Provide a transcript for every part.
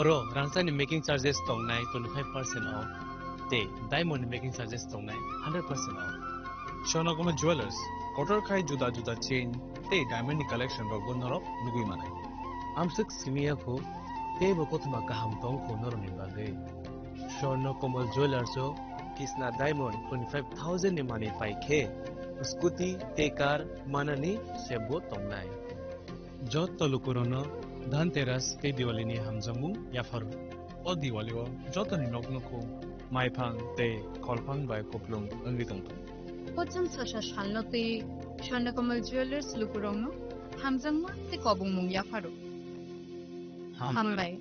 Oro rangsa ni making charges tongnai 25% off. Te diamond ni making charges tongnai 100% off. Shonakoma Jewelers kotor khai juda juda chain te diamond ni collection ro gonnorok nugui manai. Amsuk simia ko te bo kothma kaham tong ko noroni bage. Shonakoma Jewelers o Kisna diamond 25,000 ni mani pai khe. Scooty te car manani sebo tongnai. Jot tolukurono Dhanteras te Diwali ni hamjamu yafaru. O Diwali o jotoni noknoko maifang te kholphang bai koplung angri tongto. Pocham sasha shalnote Shonakamal Jewelers lukurongno hamjangma te kobungmung yafaru. Hambai.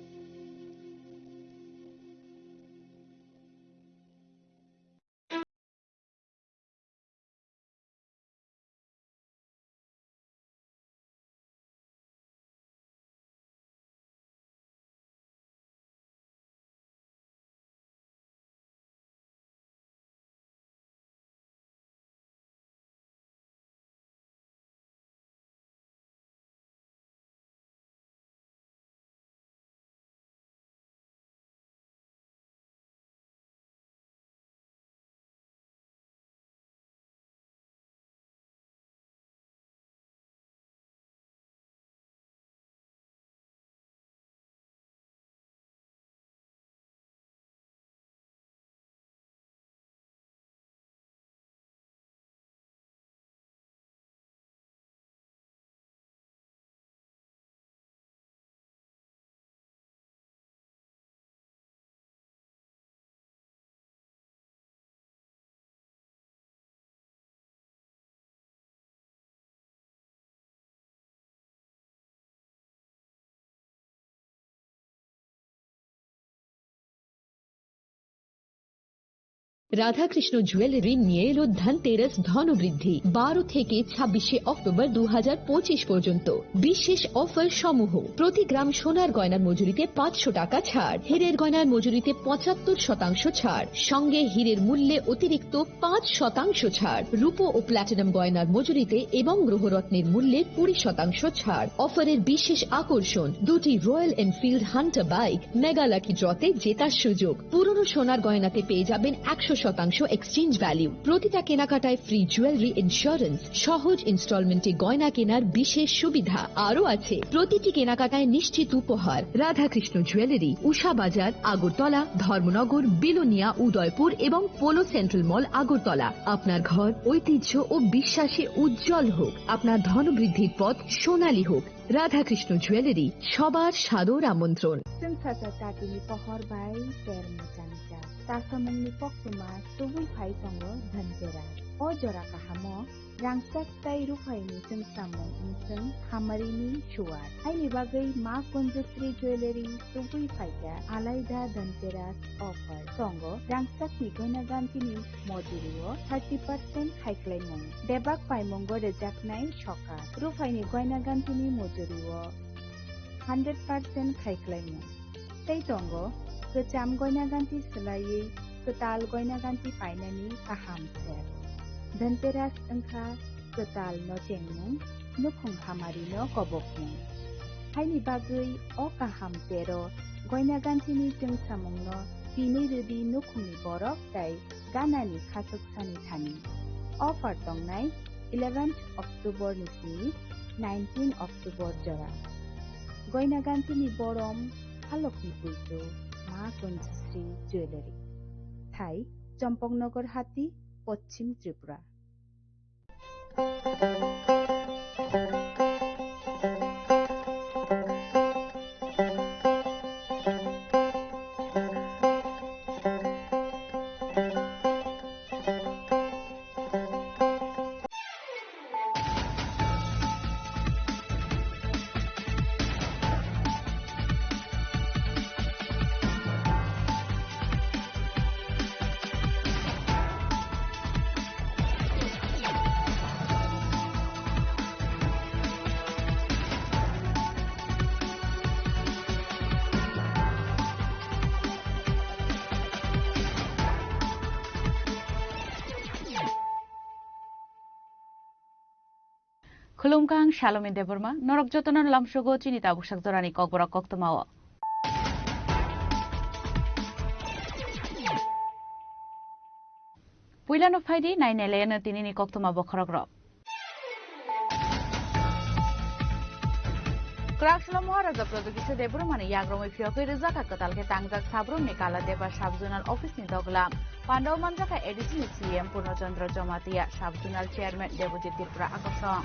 Radhakrishna jewellery নিয়ে এলো ধনতেরাস ধনবৃদ্ধি 12 থেকে 26 October 2025 পর্যন্ত বিশেষ offer সমূহ প্রতি গ্রাম সোনার গয়নার মজুরিতে 500 টাকা ছাড় হীরের গয়নার মজুরিতে 75% ছাড় সঙ্গে হীরের মূল্যে অতিরিক্ত 5% ছাড় রূপো ও প্ল্যাটিনাম গয়নার মজুরিতে এবং গ্রহরত্নের মূল্যে 20% ছাড় অফারের বিশেষ আকর্ষণ দুটি Royal Enfield Hunter bike mega lucky ড্রতে জেতার সুযোগ পুরনো সোনার গয়নাতে পেয়ে যাবেন 100% এক্সচেঞ্জ ভ্যালু প্রতিটা কেনাকাটায় ফ্রি জুয়েলারি ইন্স্যুরেন্স সহজ ইনস্টলমেন্টে গয়না কেনার বিশেষ সুবিধা আরও আছে প্রতিটি কেনাকাটায় নিশ্চিত উপহার রাধাকৃষ্ণ জুয়েলারি উষা বাজার আগরতলা ধর্মনগর বিলোনিয়া উদয়পুর এবং পোলো সেন্ট্রাল মল আগরতলা আপনার ঘর ঐতিহ্য ও বিশ্বাসে উজ্জ্বল হোক আপনার ধনবৃদ্ধির পথ সোনালী হোক রাধাকৃষ্ণ জুয়েলারি সবার সাদর আমন্ত্রণ Sensasa tatini pohor bai ter mucanca. Tasamungni poktuma tubui phai tongo dhantera. O jora kahamo rangsak tai rupaini sengsamung inseng hamarini shuar. Haini bagai ma konjastri jewelry tubui phaika alaida dhanteras offer. Tongo rangsak ni goina gantini mojurio 30% haiklaimung. Debak paimongo rejaknai shoka. Rupaini goina gantini mojurio 100% haiklaimung. Tei tongo kecam goina ganti selai ketal goina ganti painani kaham ser. Dhanteras engkha ketal no cengmung nukhung hamari no kobokmung. Haini bagai o kaham tero goina ganti ni jeng samung no tini redi nukhungni borok tai ganani khasuk sani thani. Offer tongnai 11th October nisni 19 October jora. Goina ganti ni borom halokni puito মা কঞ্জশ্রী jewellery ঠাই চম্পকনগর হাতি পশ্চিম Tripura Khulumkang Shalom Deborma, Norok Jotonan Lamshogo, Chinita Bushak Dorani Kokbora Koktomawa. Puilano Faidi, Nine Elena Tinini Koktuma Bokrogro. Krakshla Maharaja Production Debrumani Yagromi Fioki Rizaka Katalke Tangzak Sabrum Nikala Deba Shabzunal Office Nidogla. Pandau Manjaka Edition CM Purnachandra Jamatia Shabzunal Chairman Devojit Tripura Akosong.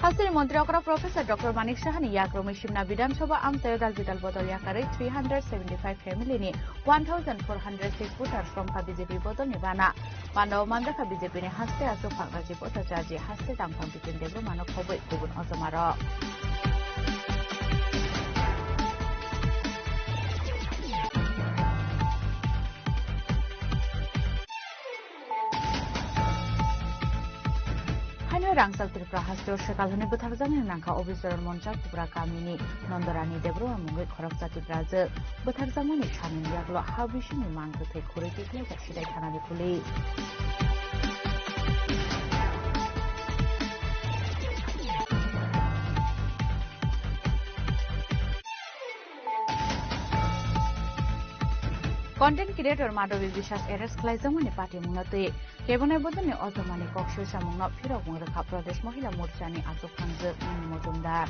Hasiri Mantri Okra Professor Dr. Manik Shahani Yagromi Shimna Bidan Sabha Amtayodal Vital Bodol Yakare 375 family ni 1406 voters from BJP Bodol Nibana. Pandau Manjaka BJP ni Haste Asu Fagaji Botajaji Haste Tangpang Bitin Debro Manok Hoboi Kubun Ozamaro. Rangsal Tripura Hastur Shekalhani Butharzang Nangka Officer Monchak Tripura Kamini Nondorani Debro Mungai Khoroksa Tibraze Butharzamani Shanin Yaglo Habishini Mangko Te Kuriti Kleka Shidai Kanani Police. Content creator Madhavi Vishas Eres Klaizamani Party Munate, Kevin Bodani Ottomani Kokshu Samuna Piro Muraka Pradesh Mahila Murchani Asopangzer Mojumdar.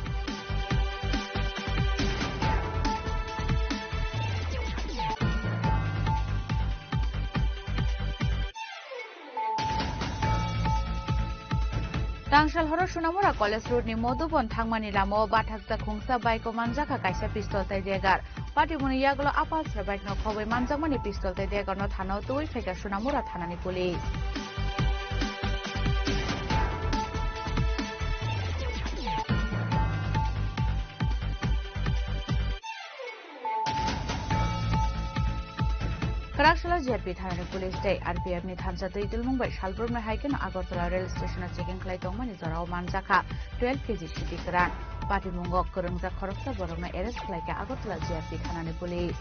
Tangshal Horo Shunamura College Road ni Modubon Thangmani Lamo Bathakta Khungsa Baiko Manjaka Kaisa Pistol Taidegar. Party Muni Yaglo Apas Rabak no Kobe Manjamani Pistol Taidegar no Thano Tui Feka Shunamura Thanani Police. Karakshala JP Thane Police Day RPF ni Thansa Teitul Mumbai Shalbur me Haiken Agartala Rail Station checking Klai Tongmani Zorao Manjaka 12 kg Shiti Kran Party Mungok Kurungza Khoroksa Boroma Eres Klaika Agartala JP Thane Police.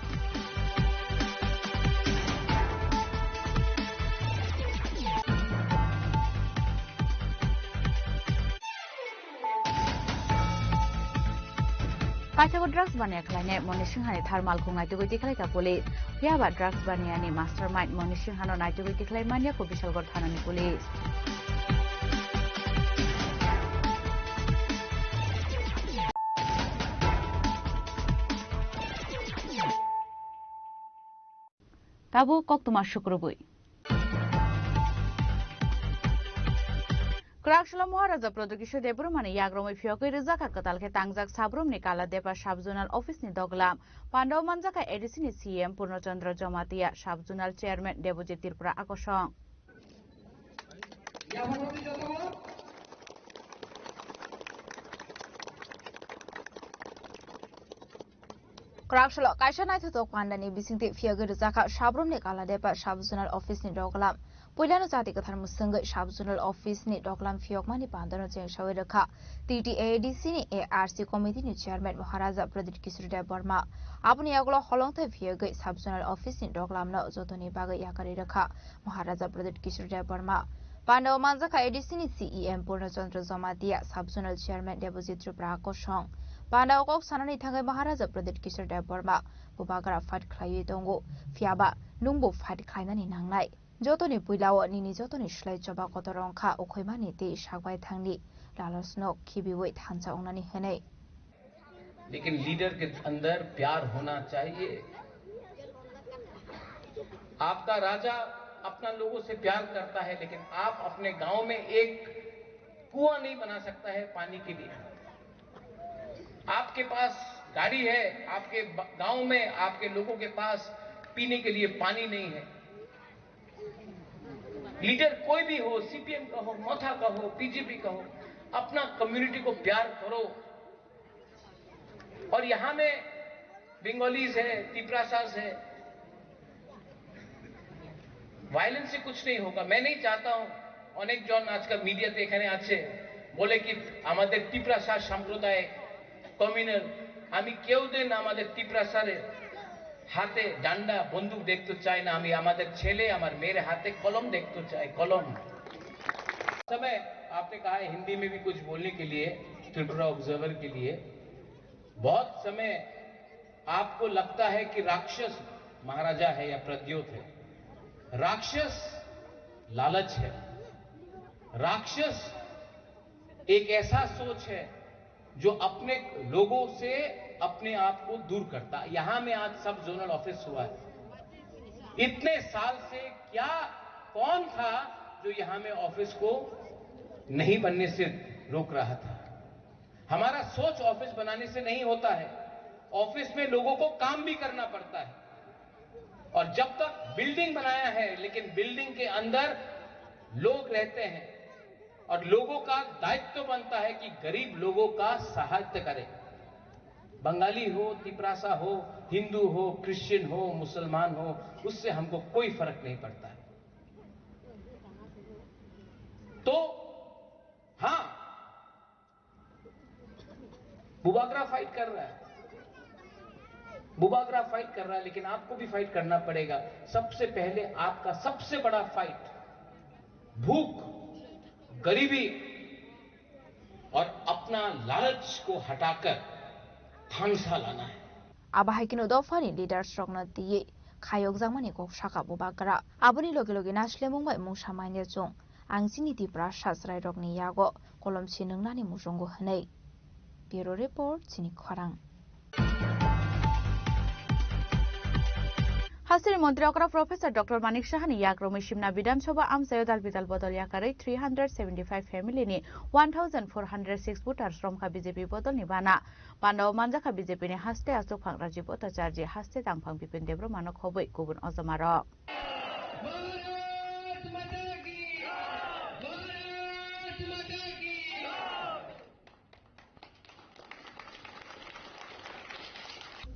Kaitago drugs bania khlaine Monishing Hani thermal khungai tugo tiklai ka police yaba drugs bania ni mastermind Monishing Hano naitugo tiklai mania ko Bishalgor thanani police. Tabu Koktuma Shukrubui Krakshla Maharaja Production Debrumani Yagromi Fioki Rizaka Katalke Tangzak Sabrum Nikala Deba Shabzunal Office ni Doglam Pandau Manjaka Edition CM Purnachandra Jamatia Shabzunal Chairman Devojit Tripura Akosong. Krakshla Kaisa Naitho Pandani Bisingti Fioki Rizaka Shabrum Nikala Deba Shabzunal Office ni Doglam Puilano Jati Kathar Musunga Shabzunal Office ni Doglam Fiokmani Pandano Cheng Shawiraka TTADC ni ARC Committee ni Chairman Maharaja Pradit Kisruda Burma Apni Yaglo Holongte Fiogi Shabzunal Office ni Doglam na Zotoni Baga Yakari Raka Maharaja Pradit Kisruda Burma Pandau Manjaka ADC ni CEM Purnachandra Jamatia Shabzunal Chairman Devojit Tripura Akosong Pandau Kok Sanani Thangai Maharaja Pradit Kisruda Burma Bubagara Fight Khlayi Dongo Fiaba Nungbo Fight Khlainani Nangnai Jotoni Puilao Nini Jotoni Shlai Joba Kotorongka Okhoimani Te Shagbai Thangni Lalosno Kibiwei Thansa Onani Hene लेकिन leader के अंदर प्यार होना चाहिए। आपका राजा अपना लोगों से प्यार करता है, लेकिन आप अपने गांव में एक कुआं नहीं बना सकता है पानी के लिए। आपके पास गाड़ी है, आपके गांव में आपके लोगों के पास पीने के लिए पानी नहीं है। लीडर कोई भी हो, सीपीएम का हो, मोथा का हो, बीजेपी का हो, अपना कम्युनिटी को प्यार करो। और यहां में बंगालीज है, तिपरासास है, वायलेंस से कुछ नहीं होगा। मैं नहीं चाहता हूं अनेक जन आजकल मीडियाते এখানে আছে বলে কি আমাদের তিপ্রাসার সম্প্রদায় কমিউনাল, আমি কেউদিন আমাদের তিপ্রাসারের হাতে ডান্ডা বন্দুক দেখতে চাই না। আমি আমাদের ছেলে আমার মেয়ের হাতে কলম দেখতে চাই, কলম। समय आपने कहा है हिंदी में भी कुछ बोलने के लिए त्रिपुरा ऑब्जर्वर के लिए। बहुत समय आपको लगता है कि राक्षस महाराजा है या प्रद्योत है। राक्षस लालच है। राक्षस एक ऐसा सोच है जो अपने लोगों से अपने आप को दूर करता। यहां में आज सब जोनल ऑफिस हुआ है। इतने साल से क्या कौन था जो यहां में ऑफिस को नहीं बनने से रोक रहा था? हमारा सोच ऑफिस बनाने से नहीं होता है। ऑफिस में लोगों को काम भी करना पड़ता है। और जब तक बिल्डिंग बनाया है, लेकिन बिल्डिंग के अंदर लोग रहते हैं और लोगों का दायित्व बनता है कि गरीब लोगों का सहायता करें। बंगाली हो, तिपरासा हो, हिंदू हो, क्रिश्चियन हो, मुसलमान हो, उससे हमको कोई फर्क नहीं पड़ता है। तो हां, बुबागरा फाइट कर रहा है, बुबागरा फाइट कर रहा है, लेकिन आपको भी फाइट करना पड़ेगा। सबसे पहले आपका सबसे बड़ा फाइट भूख, गरीबी और अपना लालच को हटाकर थांसा लाना है। आबाहायकिनो दफानि लीडर स्ट्रगन दिए खायक जामानि गक साका बुबागरा आबुनि लगे लगे नासलेमुंबाय मुसामाइने जं आंसिनि तिप्रा सासराय रगनि यागो कलमसि नोंनानि मुजंगो हनै। ब्यूरो रिपोर्ट चिनि खरां। हासिर मंत्री अकरा प्रोफेसर डॉक्टर मानिक साहानि याग्रमै सिमना विधानसभा आमसायाव दाल बिदाल बदल याकारै 375 फेमिलिनि 1406 भोटार श्रमखा बीजेपी बदलनि बाना पान्डाव मानजाखा बीजेपीनि हास्ते आसुफां राजीव भट्टाचार्य हास्ते दांफां बिपिन देब्र मानक हबै गुबुन अजमार।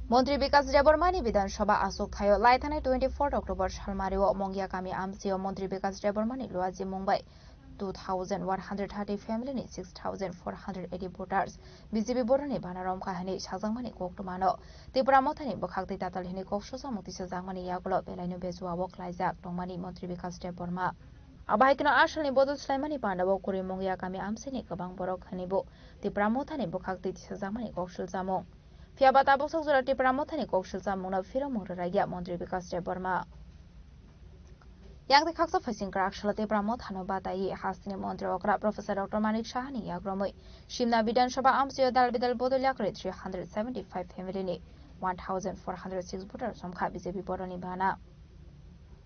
मंत्री विकास देबरमानि विधानसभा आसुक थायो लाइथानाय 24 अक्टोबर सालमारिव मंगिया गामि आमसियाव मंत्री विकास देबरमानि लुआजि मुंबाई 2130 फेमिलिनि 6480 भोटार्स बीजेपी बरनि बानारम काहानि साजांमानि कोक्टमानो त्रिपुरा मथानि बखाक्ति तातालहिनि कोक्सोसा मुतिसा जांमानि यागुलो बेलाइनो बेजुआवो क्लाइजाक दंमानि मंत्री विकास देबरमा आबाहायकिनो आसलनि बदल स्लाइमानि पान्डाव कुरि मंगिया गामि आमसिनि गोबां बरक हनिबो त्रिपुरा मथानि बखाक्ति तिसा जांमानि कोक्सुल जामुं फियाबाता बसक जरा त्रिपुरा मथानि कोक्सुल जामुंनो फिरो मुंगराया मंत्री विकास Debbarma yang dikaksa facing crack shalate pramo thano batai hasni मंत्री अकरा प्रोफेसर डॉक्टर मानिक साहानि याग्रमै सिमना विधानसभा आमसियाव दाल बिदाल बदल याकरै 375 फेमिलिनि 1406 भोटार समखा बीजेपी बरनि बाना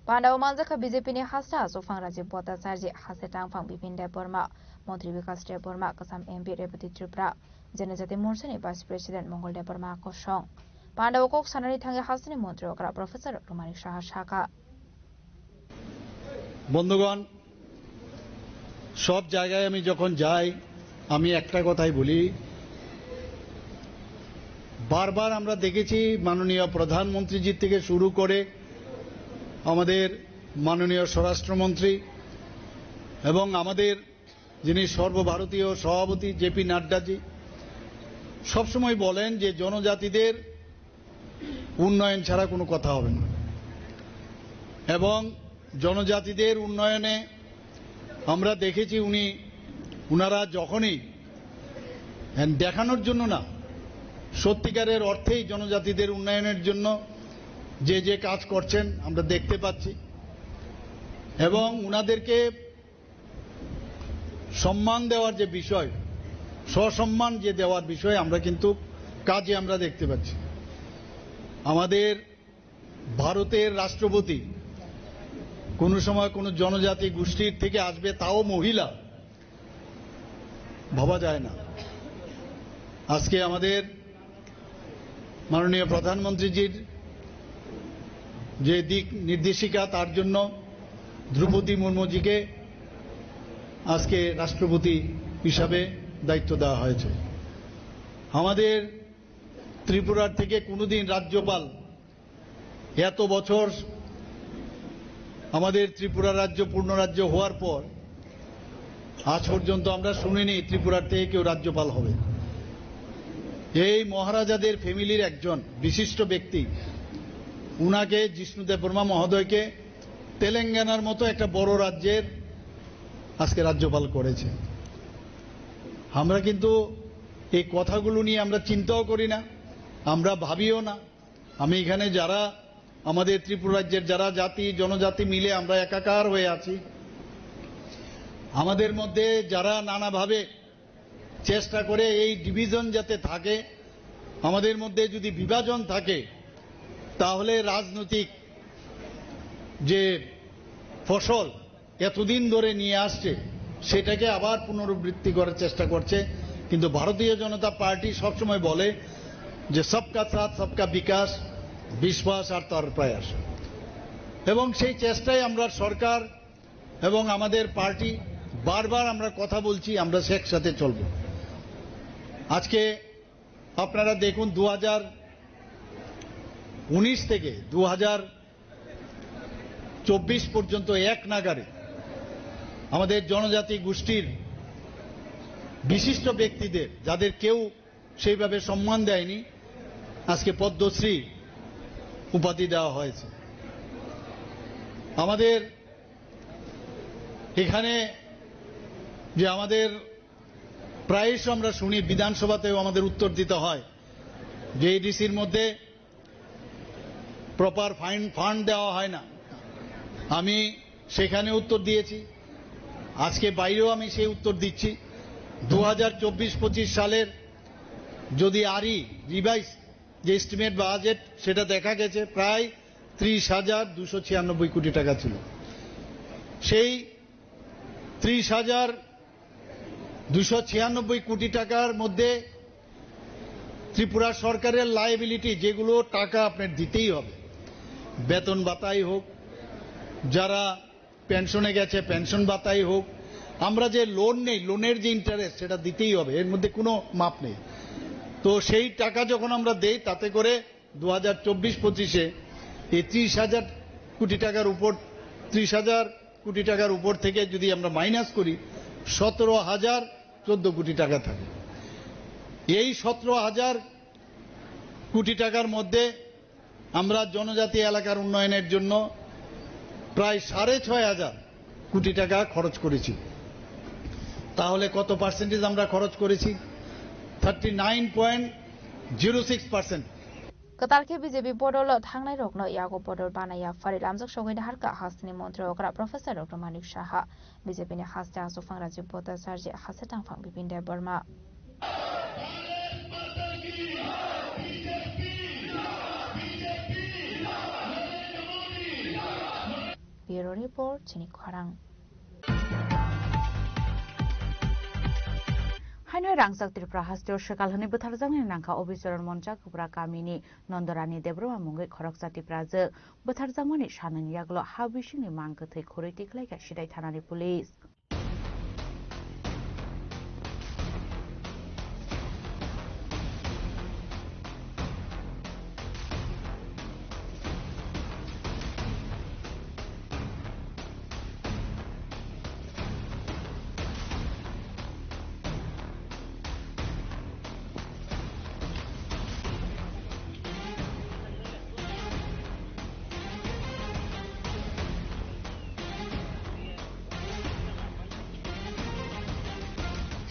पान्डाव मानजाखा बीजेपीनि हास्ता आसुफां राजीव भट्टाचार्य हासे टांफां बिपिन देबरमा मंत्री विकास देबरमा कसम एमपी रेवती त्रिपुरा जनजाति मोर्चानि भाइस प्रेसिडेंट मंगल देबरमा कसं पान्डाव कोक सानानि थांगे हासनि मंत्री अकरा प्रोफेसर डॉक्टर मानिक साहा शाखा। বন্ধুগণ, সব জায়গায় আমি যখন যাই আমি একটা কথাই বলি, বারবার আমরা দেখেছি মাননীয় প্রধানমন্ত্রীজি থেকে শুরু করে আমাদের মাননীয় স্বরাষ্ট্রমন্ত্রী এবং আমাদের যিনি সর্বভারতীয় সভাপতি জেপি নাড্ডাজি সবসময় বলেন যে জনজাতিদের উন্নয়ন ছাড়া কোনো কথা হবে না এবং জনজাতিদের উন্নয়নে আমরা দেখেছি উনারা যখনই দেখানোর জন্য না সত্যিকারের অর্থেই জনজাতিদের উন্নয়নের জন্য যে যে কাজ করছেন আমরা দেখতে পাচ্ছি এবং উনাদেরকে সম্মান দেওয়ার যে বিষয় সসম্মান যে দেওয়ার বিষয় আমরা কিন্তু কাজে আমরা দেখতে পাচ্ছি। আমাদের ভারতের রাষ্ট্রপতি কোন সময় কোন জনজাতি গোষ্ঠীর থেকে আসবে তাও মহিলা ভাবা যায় না। আজকে আমাদের মাননীয় প্রধানমন্ত্রীজির যে দিক নির্দেশিকা তার জন্য দ্রৌপদী মুর্মুজিকে আজকে রাষ্ট্রপতি হিসাবে দায়িত্ব দেওয়া হয়েছে। আমাদের ত্রিপুরার থেকে কোনোদিন রাজ্যপাল এত বছর আমাদের ত্রিপুরা রাজ্য পূর্ণ রাজ্য হওয়ার পর আজ পর্যন্ত আমরা শুনিনি ত্রিপুরার থেকে কেউ রাজ্যপাল হবে। এই মহারাজাদের ফ্যামিলির একজন বিশিষ্ট ব্যক্তি উনাকে জিষ্ণু দেববর্মা মহোদয়কে তেলেঙ্গানার মতো একটা বড় রাজ্যের আজকে রাজ্যপাল করেছে। আমরা কিন্তু এই কথাগুলো নিয়ে আমরা চিন্তাও করি না, আমরা ভাবিও না। আমি এখানে যারা আমাদের ত্রিপুরা রাজ্যের যারা জাতি জনজাতি মিলে আমরা একাকার হয়ে আছি, আমাদের মধ্যে যারা নানাভাবে চেষ্টা করে এই ডিভিশন যাতে থাকে, আমাদের মধ্যে যদি বিভাজন থাকে, তাহলে রাজনৈতিক যে ফসল এতদিন ধরে নিয়ে আসছে সেটাকে আবার পুনরাবৃত্তি করার চেষ্টা করছে। কিন্তু ভারতীয় জনতা পার্টি সবসময় বলে যে সবকা সাথ সবকা বিকাশ, বিশ্বাস আর তার প্রয়াস, এবং সেই চেষ্টায় আমরা সরকার এবং আমাদের পার্টি বারবার আমরা কথা বলছি, আমরা একসাথে চলব। আজকে আপনারা দেখুন 2019 থেকে 2024 পর্যন্ত এক নাগারে আমাদের জনজাতি গোষ্ঠীর বিশিষ্ট ব্যক্তিদের, যাদের কেউ সেইভাবে সম্মান দেয়নি, আজকে পদ্মশ্রী উপাধি দেওয়া হয়েছে। আমাদের এখানে যে আমাদের প্রায়শ আমরা শুনি, বিধানসভাতেও আমাদের উত্তর দিতে হয় যে এডিসির মধ্যে প্রপার ফান্ড দেওয়া হয় না। আমি সেখানে উত্তর দিয়েছি, আজকে বাইরেও আমি সেই উত্তর দিচ্ছি। 2024-25 সালের যদি রিভাইজ যে এস্টিমেট বাজেট, সেটা দেখা গেছে প্রায় 30,296 কোটি টাকা ছিল। সেই 30,296 কোটি টাকার মধ্যে ত্রিপুরা সরকারের লায়াবিলিটি, যেগুলো টাকা আপনার দিতেই হবে, বেতন ভাতাই হোক, যারা পেনশনে গেছে পেনশন ভাতাই হোক, আমরা যে লোন নেই, লোনের যে ইন্টারেস্ট সেটা দিতেই হবে, এর মধ্যে কোনো মাপ নেই। তো সেই টাকা যখন আমরা দেই, তাতে করে 2024-25-এ এই 30,000 কোটি টাকার উপর, 30,000 কোটি টাকার উপর থেকে যদি আমরা মাইনাস করি, 17,014 কোটি টাকা থাকে। এই 17,000 কোটি টাকার মধ্যে আমরা জনজাতি এলাকার উন্নয়নের জন্য প্রায় 6,500 কোটি টাকা খরচ করেছি। তাহলে কত পার্সেন্টেজ আমরা খরচ করেছি? 39.06%। कतारखे बीजेपी बदल थांनाय रगनो यागो बदल बानाया फारि लामजक सगैना हारका हासनि मन्त्री अग्रा प्रोफेसर डॉक्टर मानिक साहा बीजेपीनि हासते आसुफां राजीव भट्टाचार्य हासे तांफां बिपिन देव बर्मा ब्यूरो रिपोर्ट चिनी खरां हाइनो रांसाक त्रिपुरा हास्तियाव सकालहनि बोथारजांनि नांखा अबिचरण मन्जा कुब्रा गामिनि नन्दरानी देब्रमा मुंगै खरकजाति प्राजो बोथारजांमनि साननि यागलो हाबिसिनि मांगथै खरैति खलायगा सिदाय थानानि पुलिस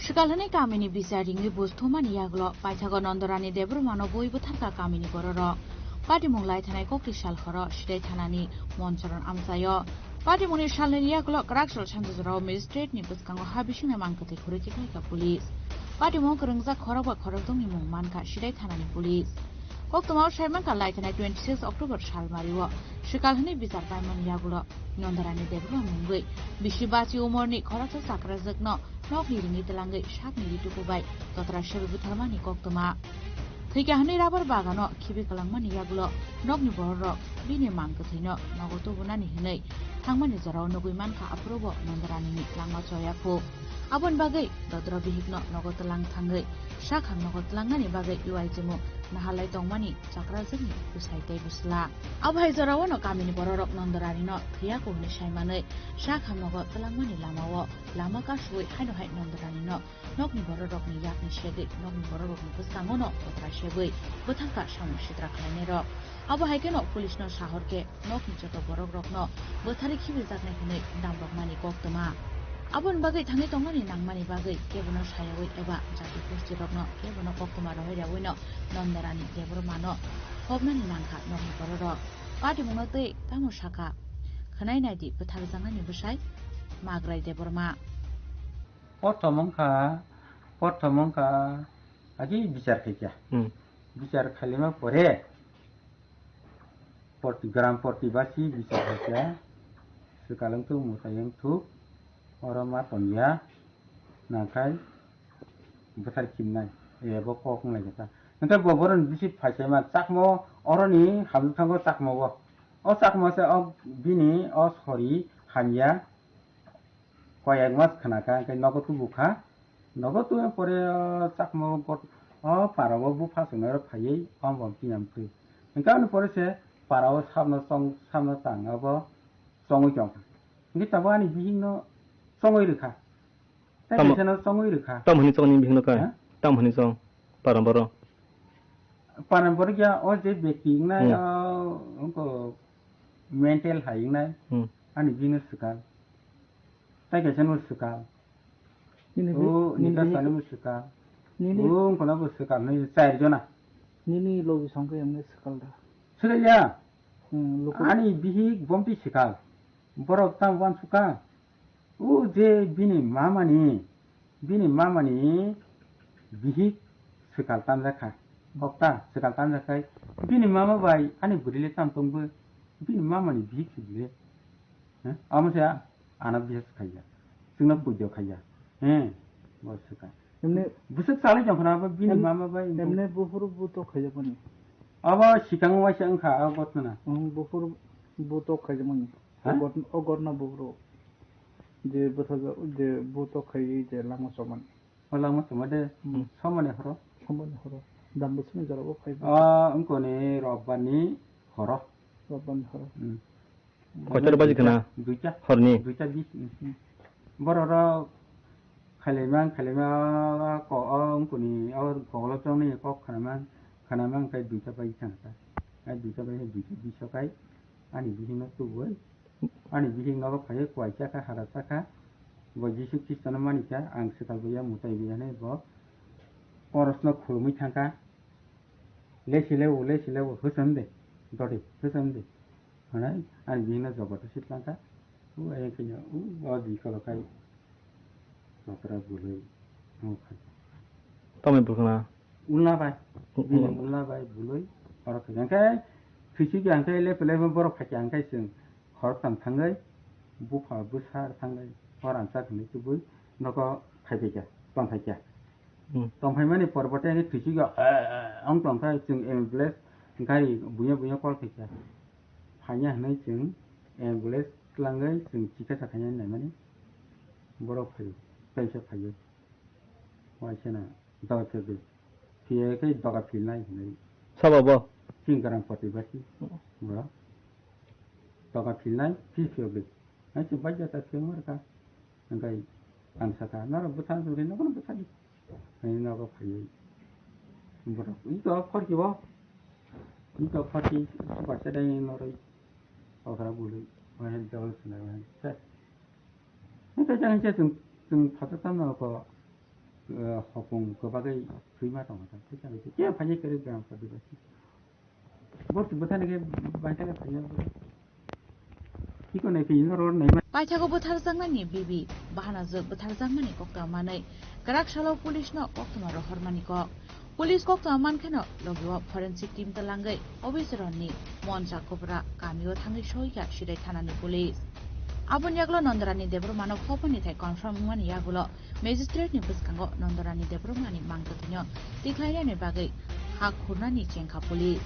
सकालहनि गामिनि बिचारिङि बुस्थुमानि यागलो पाइथागो नन्दरानी देब्रमानो बयबो थारका गामिनि बरर पाटिमुंलाय थानाय कक्रिसाल खर सिदाय थानानि मनचरण आमसायो पाटिमुंनि सालनि यागलो क्राकसल सानजुराव मेजिस्ट्रेटनि बसकांगो हाबिसिंना मांगथै खुरैथि खायका पुलिस पाटिमुं गोरोंजा खरबा खरगदंनि मुं मानका सिदाय थानानि पुलिस कक्तमाव साइमानका लायथानाय 26 अक्टोबर सालमारिव सकालहनि बिचार पाइमान यागलो नन्दरानी देब्रमा मुंगै बिसि बाची उमरनि खरचा साक्रा जग्न नगनि रिङि तेलांगै साकनि रिटुकुबाय तत्रा सेबे बुथारमानि कक्तमा थैकाहनि राबर बागानो खिबि कलांमानि यागलो नगनि बरर बिनि मांगथैनो नगतो बुनानि हिनै थांमानि जराव नगै मानखा अप्रोबो नन्दरानीनि लांमा चयाखो आबन बागै दद्र बिहिगनो नगत लां थांगै साखां नगत लांनानि बागै युआइजेमु नाहालाय तंमानि चाक्राजोंनि बुसाइदै बुसला अभाय जरावनो गामिनि बररक नन्दरानीनो थैयाखौ नि साइमानै साखां नगत लांमानि लामावो लामा कासुइ हाइनो हाइ नन्दरानीनो नगनि बररकनि याकनि सेगै नगनि बररकनि बुसकांगनो तत्रा सेबै बोथांका सामु सिद्रा खालायनेर अबहायकेनो पुलिसनो साहरके नगनि जत बररकनो बोथारि खिबि जागनाय हिनै दामरकमानि कक्तमा Abon bagai tangi tongani nangmani bagai kebono sayawai eba jati kursi rokno kebono kokuma rohai rawino nondarani debro mano hobnani nangka nohi kororo pati mungote tamu shaka khanai naidi betal jangani besai magrai deborma প্রথমঙ্কা আগে বিচার খাইয়া বিচার খাইলেমা পরে গ্রাম প্রতিবাসী বিচার খাইয়া sekarang tu musayang tu orang matonya nakai besar kimnai bokok ngai kata nanti boboran bisi phasema chakmo oroni hamthango chakmo o chakmo se o bini o sori hanya koyak mas khanaka kai nogotu bukha nogotu pore chakmo got o parawo bu phasonero phayei ombom tiam tu engkan pore se parawo samno tangabo songoi jong ni tabani bihingno songoi rekha tai seno songoi rekha tamhani songni bihingno kai tamhani song parambora ya o je ব্যক্তি নাই onko mental hai nai ani bihingno sukal tai ke seno sukal ni ta sanu sukal onko na sukal ni 4 jona ni lobi songke amne sukal da sukal ani bihik bomti sukal borok tam wan suka je bini mamani bihik sekal tam rakha bokta sekal tam rakhai bini mama bai ani burile tam tongbu bini mamani bihik sile amsa ana bihik khaya sungna pujo khaya bos suka emne busuk sale jongkhana bini mama bai emne bufur buto khaya pani aba sikang wa sang kha agotna bufur buto khaya mani ogorna bubro je bothaga je boto khai je lama soman de somane horo dambusme jarabo khai unko ne robani horo kotor baji kana duita horni duita bis bororo khalema ko unko ni or koglo chongni ko khanamang kai duita bai changta ai duita bisokai ani bihino tuwai ani bihing nago phaye kwaisa harasaka bo jisu kristna manika ang sekal boya mutai biyane bo porosno khulmui thangka lesilewo hosande dori hosande hanai ani bihingna jogoto sitlangka ai kinya bo dikolo kai sokra bulai tome burkana ulna bai bulai ora khangkai khisi gangkai lepe borok phachangkai sing hortam thangai bufa busar thangai horan sakni tubui noko khaibeka tongkhaika tongkhaimani porbote ni khisiga ang tongkhai chung ambulance gari buya call khaika hanya hnai chung ambulance tlangai chung chika sakhanya naimani borok phai kaisa phai waisena dawa chebe pie kai daga philnai hnai sababo singgaram potibasi bro toka filnai fisiobe nanti baca tak mereka angkai ansaka nara betal tu rena kan betal ini nara payah berapa itu apa kiba itu parti baca dah yang nara orang boleh orang jauh sana orang set itu jangan je tung patatan nara hopung kebagai prima tong macam tu jangan je dia payah kerja dalam parti basi bos betal lagi baca lagi payah Paithago buthar jangmani bibi bahana jog buthar jangmani kokta manai karak shalo police no kokta rohormani ko police kokta man kheno logwa forensic team talangai obisroni monja kobra kamio thangi soika sidai thanani police abon yaglo nondarani debromano khopani thai confirm mani yagulo magistrate ni buskango nondarani debromani mangtotnyo tikhlairani bagai ha khurnani chengkha police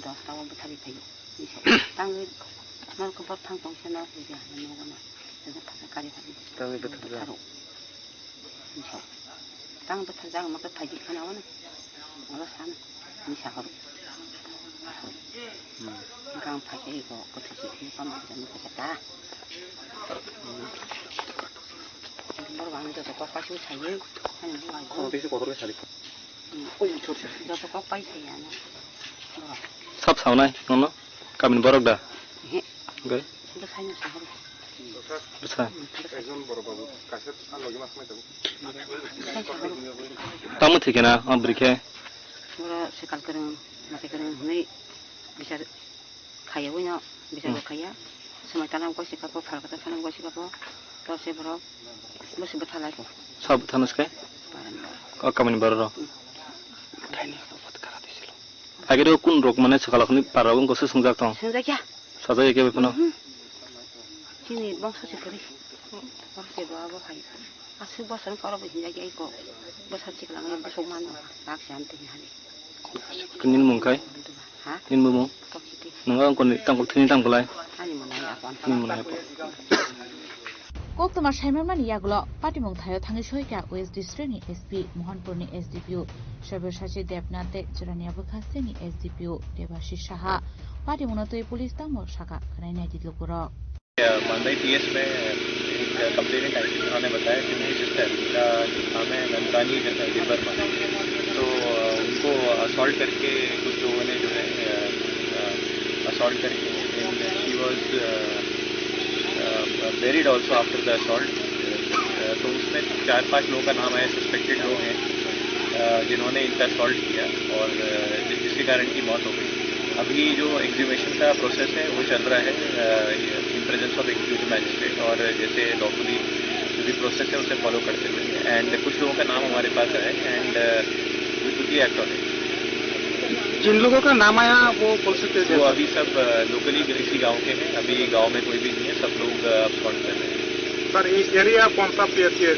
더 싸워부터 비타요. 땅을 말고 버탕 동시에 나오지 않는 거나 그래서 다섯까지 하지. 땅을 부터 바로. 땅부터 장 막 파지 하나는 뭐라 사는 미사하고. 강 파지 이거 그것이 비범 좀 되겠다. 뭐로 가는 데도 꼭 빠지고 차이 하는 거 아니고. 어디서 거들어 차리. ôi chốt nó có bay thì à sắp sáu này nó cả mình bớt được ok nó thay nó sao được sao tao mới thấy cái nào ông bự kia nó sẽ cắt cái nó sẽ cái này bisa kaya với nhau bisa được kaya semai tanam có sẽ có phải cái tanam có sẽ có đó sẽ bro nó sẽ bắt lại sao bắt nó cái có cả mình bớt rồi 아기도 꾼 록만에 저갈라군이 바라본 것을 성작동. 성작이야. 사자 얘기해 보나. 지니 멍서지 그래. 그렇게 봐봐 가이. 아 수버선 걸어보 이야기 이거 뭐 사직랑 뭐 속만 낚시한테 하네. 그니는 뭔가이? 하? 닌 뭐뭐? 너가 건 땅굴 트니 땅굴라이. 아니 뭐 나야 안. 닌 뭐나야. কক তোমার সাইমানমানি ইয়াগুলো পাটিমং থায়ো থাঙ্গি সইকা ওএস ডিস্ট্রিক্টনি এসপি মোহনপুরনি এসডিপিও সর্বশাসী দেবনাথে জোরানিয়াবো খাসেনি एसडीपीओ देवाशीष साहा पाटिमंगनतै पुलिस तांगमो शाखा खनाइनाय दितलुकुरो मानदाई टीएस में एक कंप्लेनेंट आई थी उन्होंने बताया कि मेरी सिस्टर का नाम है नंदानी दिबर तो उनको असॉल्ट करके कुछ लोगों ने जो है असॉल्ट करके she was buried also after the assault. तो उसमें 4-5 लोगों का नाम है, सस्पेक्टेड लोग हैं जिन्होंने इनका असॉल्ट किया और जिसके कारण की मौत हो गई. अभी जो एग्जीक्यूशन का प्रोसेस है वो चल रहा है in presence of executive magistrate और जैसे लॉफुली जो भी प्रोसेस है उसे फॉलो करते हुए एंड कुछ लोगों का नाम हमारे पास आया and we quickly act on it. जिन लोगों का नाम आया वो बोल सकते हैं वो अभी सब लोकली इसी गांव के हैं. अभी गांव में कोई भी नहीं है, सब लोग अपसॉल्ट कर रहे हैं. सर ये एरिया कौन सा पीएस है?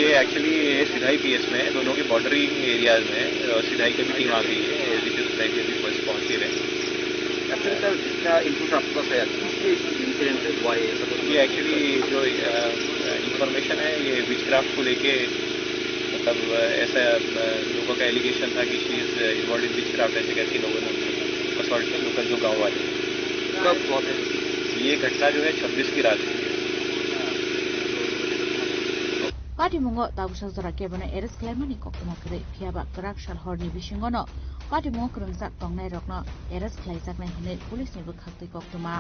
ये एक्चुअली सिधाई पीएस में है, दोनों के बॉर्डरिंग एरियाज में. सिधाई की भी टीम आ गई है, एसडीपी सिधाई के भी बस पहुंच ही रहे हैं. ये एक्चुअली जो इंफॉर्मेशन है ये विचक्राफ्ट को लेके मतलब ऐसा लोगों का एलिगेशन था कि she is involve in witchcraft ऐसे करके लोगों ने असॉल्ट किया लोकल जो गांव वाले. कब हुआ था ये घटना जो है 26 की रात की है. पाटिमंगो ताबुसा जरा केबने एरेस्ट क्लाइमानि कोकमा करे फियाबा कराक शालहरनि बिसिंगनो पाटिमंगो क्रंजाक तंगनाय रकनो एरेस्ट क्लाइजाकनाय हने पुलिसनिबो खाक्तै कोक्तमा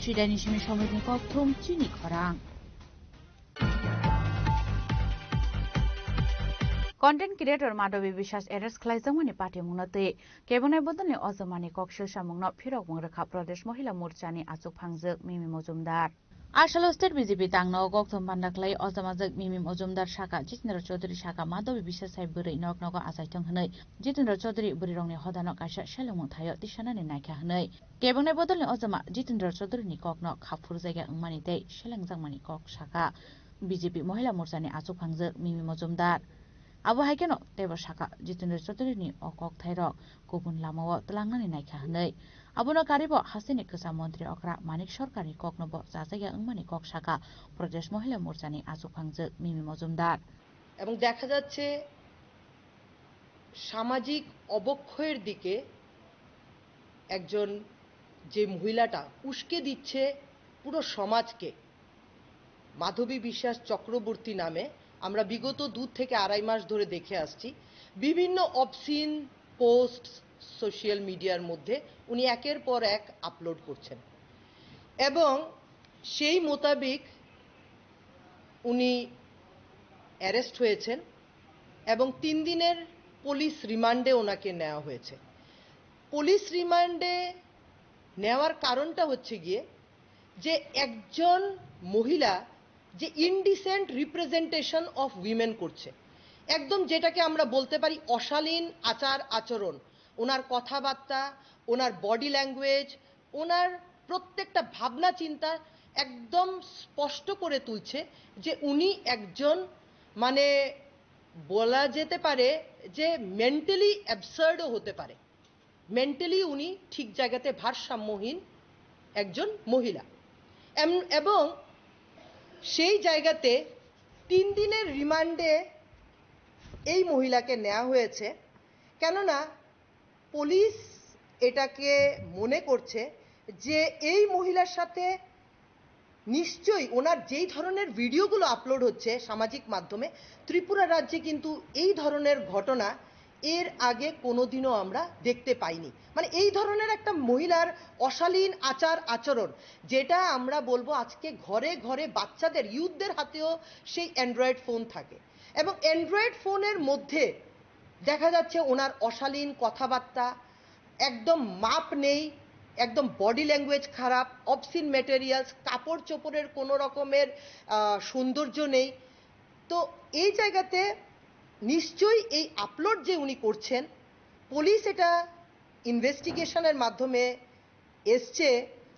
시다니 시민 서머니 kokthum chini khorang content creator Madhavi विश्वास एरेस्ट खालायजांमानि पाटिमंगनतै केबनाय बदलनि अजमानि कक्सिल सामुंगनो फिरक मंगरखा प्रदेश महिला मोर्चानि आचुक फांजोक मिमि मजुमदार आसालो स्टेट बीजेपी तांगनो गौतम बान्दाख्लाय अजमाजोक मिमि मजुमदार शाखा जितेन्द्र चौधरी शाखा माधवी विश्वास साइ बोरै नगनगो आजायथों हनै जितेन्द्र चौधरी बोरैरंनि हदानो कायसा सेलुंमों थायो दिसानानि नायखा हनै केबनाय बदलनि अजमा जितेन्द्र चौधरीनि ककनो खाफुर जायगा अंगमानि तै सेलांजांमानि कक शाखा बीजेपी महिला मोर्चानि आचुक फांजोक मिमि मजुमदार आबो हायकेनो तेबो शाखा जितेन्द्र चौधरीनि अकक थाइरक गुबुन लामाव तलांनानै नायखा हनै आबोनो कारिबो हासिनि गोसा मन्त्री अक्रा मानिक सरकारनि ककनबो जाजाया अंगमानि कक शाखा प्रदेश महिला मोर्चानि आचुक फांजोक मिमि मजुमदार এবং দেখা যাচ্ছে সামাজিক অবক্ষয়ের দিকে একজন যে মহিলাটা উস্কে দিচ্ছে পুরো সমাজকে মাধবী বিশ্বাস চক্রবর্তী নামে আমরা বিগত 2 থেকে আড়াই মাস ধরে দেখে আসছি বিভিন্ন অবসিন পোস্ট সোশ্যাল মিডিয়ার মধ্যে উনি একের পর এক আপলোড করছেন এবং সেই মোতাবেক উনি অ্যারেস্ট হয়েছেন এবং 3 দিনের পুলিশ রিমান্ডে ওনাকে নেওয়া হয়েছে পুলিশ রিমান্ডে নেওয়ার কারণটা হচ্ছে গিয়ে যে একজন মহিলা যে ইনডিসেন্ট রিপ্রেজেন্টেশন অফ উইমেন করছে একদম যেটাকে আমরা বলতে পারি অশালীন আচার আচরণ ওনার কথাবার্তা ওনার বডি ল্যাঙ্গুয়েজ ওনার প্রত্যেকটা ভাবনা চিন্তা একদম স্পষ্ট করে তুলছে যে উনি একজন মানে বলা যেতে পারে যে মেন্টালি অ্যাবসার্ডও হতে পারে, মেন্টালি উনি ঠিক জায়গাতে ভারসাম্যহীন একজন মহিলা। এবং সেই জায়গাতে 3 দিনের রিমান্ডে এই মহিলাকে নেওয়া হয়েছে, কেননা পুলিশ এটাকে মনে করছে যে এই মহিলার সাথে নিশ্চয়ই ওনার যেই ধরনের ভিডিওগুলো আপলোড হচ্ছে সামাজিক মাধ্যমে, ত্রিপুরা রাজ্যে কিন্তু এই ধরনের ঘটনা এর আগে কোনোদিনও আমরা দেখতে পাইনি। মানে এই ধরনের একটা মহিলার অশালীন আচার আচরণ, যেটা আমরা বলবো আজকে ঘরে ঘরে বাচ্চাদের, ইউথদের হাতেও সেই অ্যান্ড্রয়েড ফোন থাকে, এবং অ্যান্ড্রয়েড ফোনের মধ্যে দেখা যাচ্ছে ওনার অশালীন কথাবার্তা, একদম মাপ নেই, একদম বডি ল্যাঙ্গুয়েজ খারাপ, অবসিন ম্যাটেরিয়ালস, কাপড় চোপড়ের কোনো রকমের সৌন্দর্য নেই। তো এই জায়গাতে নিশ্চয়ই এই আপলোড যে উনি করছেন, পুলিশ এটা ইনভেস্টিগেশনের মাধ্যমে এসছে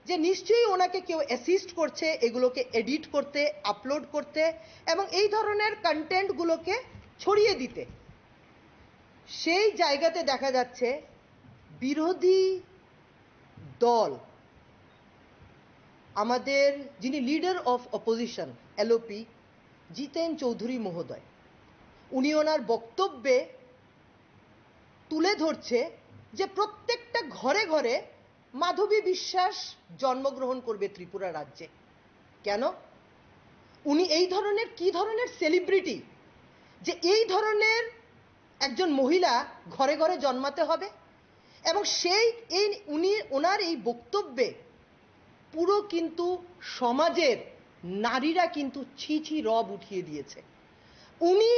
যে নিশ্চয়ই ওনাকে কেউ অ্যাসিস্ট করছে এগুলোকে এডিট করতে, আপলোড করতে এবং এই ধরনের কন্টেন্টগুলোকে ছড়িয়ে দিতে। সেই জায়গাতে দেখা যাচ্ছে বিরোধী দল, আমাদের যিনি লিডার অফ অপোজিশন এলওপি জিতেন চৌধুরী মহোদয়, উনি ওনার বক্তব্যে তুলে ধরছে যে প্রত্যেকটা ঘরে ঘরে মাধবী বিশ্বাস জন্মগ্রহণ করবে ত্রিপুরা রাজ্যে। কেন? উনি এই ধরনের কি ধরনের সেলিব্রিটি যে এই ধরনের একজন মহিলা ঘরে ঘরে জন্মাতে হবে? এবং উনি ওনার এই বক্তব্যে পুরো কিন্তু সমাজের নারীরা কিন্তু ছি ছি রব উঠিয়ে দিয়েছে। উনি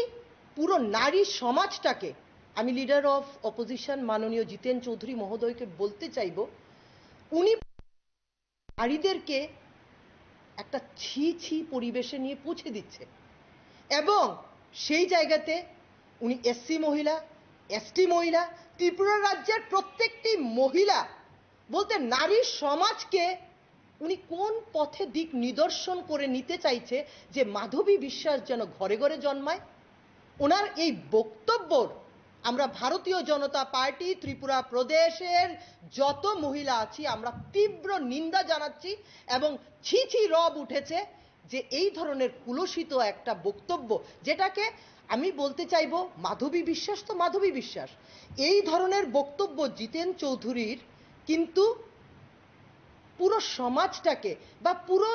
পুরো নারী সমাজটাকে, আমি লিডার অফ অপোজিশন মাননীয় জিতেন চৌধুরী মহোদয়কে বলতে চাইব, উনি নারীদেরকে একটা ছি ছি পরিবেশে নিয়ে পৌঁছে দিচ্ছে। এবং সেই জায়গাতে উনি এসসি মহিলা, এসটি মহিলা, ত্রিপুরা রাজ্যের প্রত্যেকটি মহিলা বলতে নারী সমাজকে উনি কোন পথে দিক নিদর্শন করে নিতে চাইছে যে মাধবী বিশ্বাস যেন ঘরে ঘরে জন্মায়। ওনার এই বক্তব্যর আমরা ভারতীয় জনতা পার্টি ত্রিপুরা প্রদেশের যত মহিলা আছি আমরা তীব্র নিন্দা জানাচ্ছি এবং ছি ছি রব উঠেছে যে এই ধরনের কুলসিত একটা বক্তব্য, যেটাকে আমি বলতে চাইব মাধবী বিশ্বাস তো মাধবী বিশ্বাস, এই ধরনের বক্তব্য জিতেন চৌধুরীর কিন্তু পুরো সমাজটাকে বা পুরো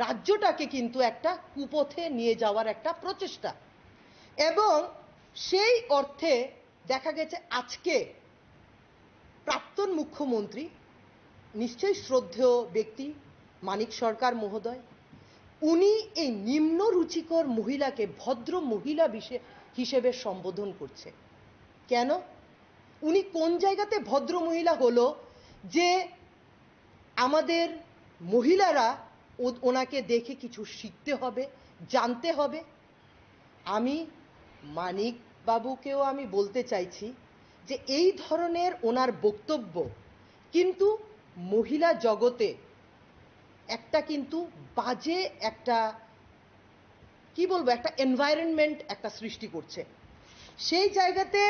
রাজ্যটাকে কিন্তু একটা কুপথে নিয়ে যাওয়ার একটা প্রচেষ্টা। এবং সেই অর্থে দেখা গেছে আজকে প্রাক্তন মুখ্যমন্ত্রী, নিশ্চয়ই শ্রদ্ধেয় ব্যক্তি মানিক সরকার মহোদয়, উনি এই নিম্ন রুচিকর মহিলাকে ভদ্র মহিলা হিসেবে সম্বোধন করছে। কেন? উনি কোন জায়গাতে ভদ্র মহিলা হলো যে আমাদের মহিলারা ওনাকে দেখে কিছু শিখতে হবে, জানতে হবে? আমি মানিক বাবুকেও আমি বলতে চাইছি যে এই ধরনের ওনার বক্তব্য কিন্তু মহিলা জগতে একটা কিন্তু বাজে একটা কি বলবো একটা এনভায়রনমেন্ট একটা সৃষ্টি করছে। সেই জায়গাতে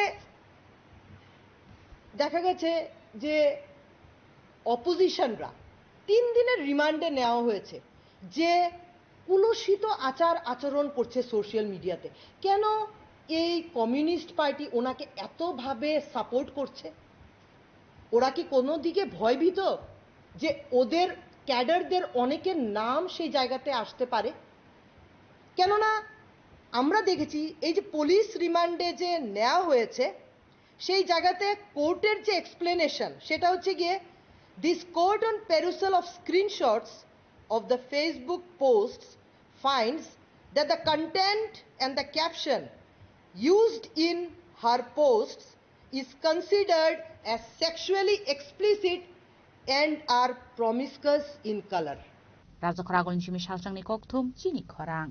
দেখা গেছে যে অপোজিশনরা 3 দিনের রিমান্ডে নেওয়া হয়েছে যে কুলসিত আচার আচরণ করছে সোশ্যাল মিডিয়াতে। কেন এই কমিউনিস্ট পার্টি ওনাকে এতভাবে সাপোর্ট করছে? ওরা কি কোনো দিকে ভয়ভীত যে ওদের ক্যাডারদের অনেকের নাম সেই জায়গাতে আসতে পারে? কেননা আমরা দেখেছি এই যে পুলিশ রিমান্ডে যে নেওয়া হয়েছে সেই জায়গাতে কোর্টের যে এক্সপ্লেনেশন সেটা হচ্ছে গিয়ে this court on perusal of screenshots of the Facebook posts finds that the content and the caption used in her posts is considered as sexually explicit and are promiscuous in color. Rajakora Golnchimi Shalchangni Kokthum Chini Khorang.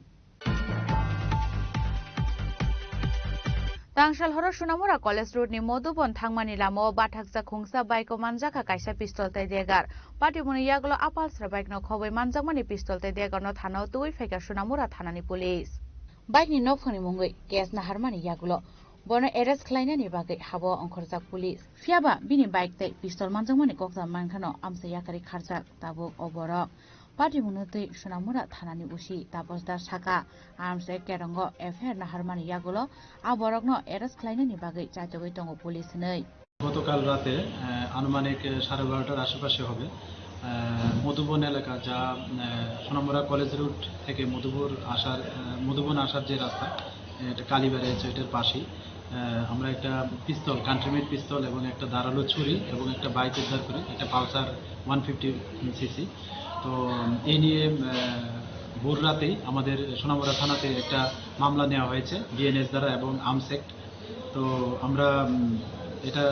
Tangshal horo Sunamura College Road ni Modubon Thangmani Lamo Bathaksa Khungsa bike o manjaka kaisa pistol tai degar Pati muni yaglo apalsra bike no khoboi manjakmani pistol tai degar no thana tui feka Sunamura thanani police Bike ni nokphani mungoi case na harmani yaglo Bono arrest khlainani bagai habo angkhorjak police Fiaba bini bike tai pistol manjakmani kokta mankhano amsa yakari kharjak tabuk oboro Pati munutui Sunamura thanani usi tabosdar saka arms ek kerongo FR na harmani yagulo aborokno arrest khlainani bagai chaitogoi tongo police nei গতকাল রাতে আনুমানিক 12:30টার আশেপাশে হবে মধুবন এলাকা যা Sonamura college root থেকে মধুবন আসার যে রাস্তা এটা কালীবাড়ি আছে এটার পাশেই আমরা একটা পিস্তল কান্ট্রিমেড পিস্তল এবং একটা ধারালো ছুরি এবং একটা বাইক উদ্ধার করি একটা পালসার 150 সিসি তো এই নিয়ে ভোর রাতেই আমাদের সোনামুড়া থানাতে একটা মামলা নেওয়া হয়েছে বিএনএস দ্বারা এবং আর্মস অ্যাক্ট তো আমরা এটা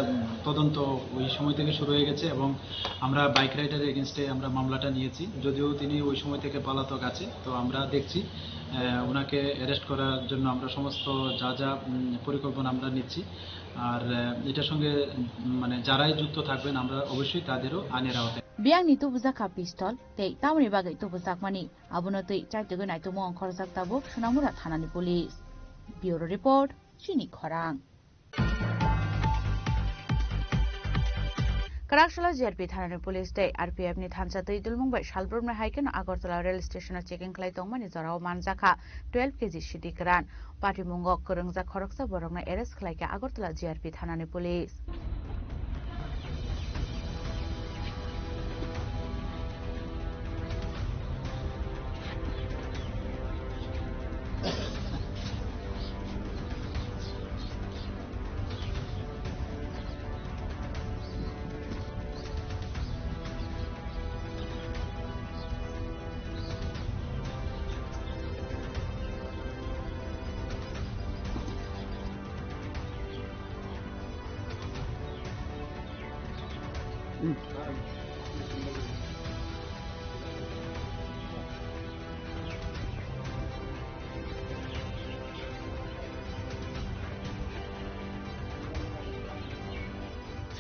তদন্ত ওই সময় থেকে শুরু হয়ে গেছে এবং আমরা বাইক রাইডারের এগেইনস্টে আমরা মামলাটা নিয়েছি যদিও তিনি ওই সময় থেকে পলাতক আছে তো আমরা দেখছি ওনাকে অ্যারেস্ট করার জন্য আমরা সমস্ত যা পরিকল্পনা আমরা নিচ্ছি আর এটার সঙ্গে মানে যারাই যুক্ত থাকবেন আমরা অবশ্যই তাদেরও আইনের আওতায় Biang ni tu buzaka pistol tei tamni bagai tu buzakmani abunotui chaitogoi naitumo angkhorjak tabuk Sunamura thanani police Bureau report Chini Khorang Karakshalo JRP thanani police tei RPF ni thansa tei dulmungbai Shalbrum na haiken Agartala rail station checking khlai tongmani jorao manjaka 12 kg shidi kran Patimungo korongja khoroksa borokna arrest khlaika Agartala JRP thanani police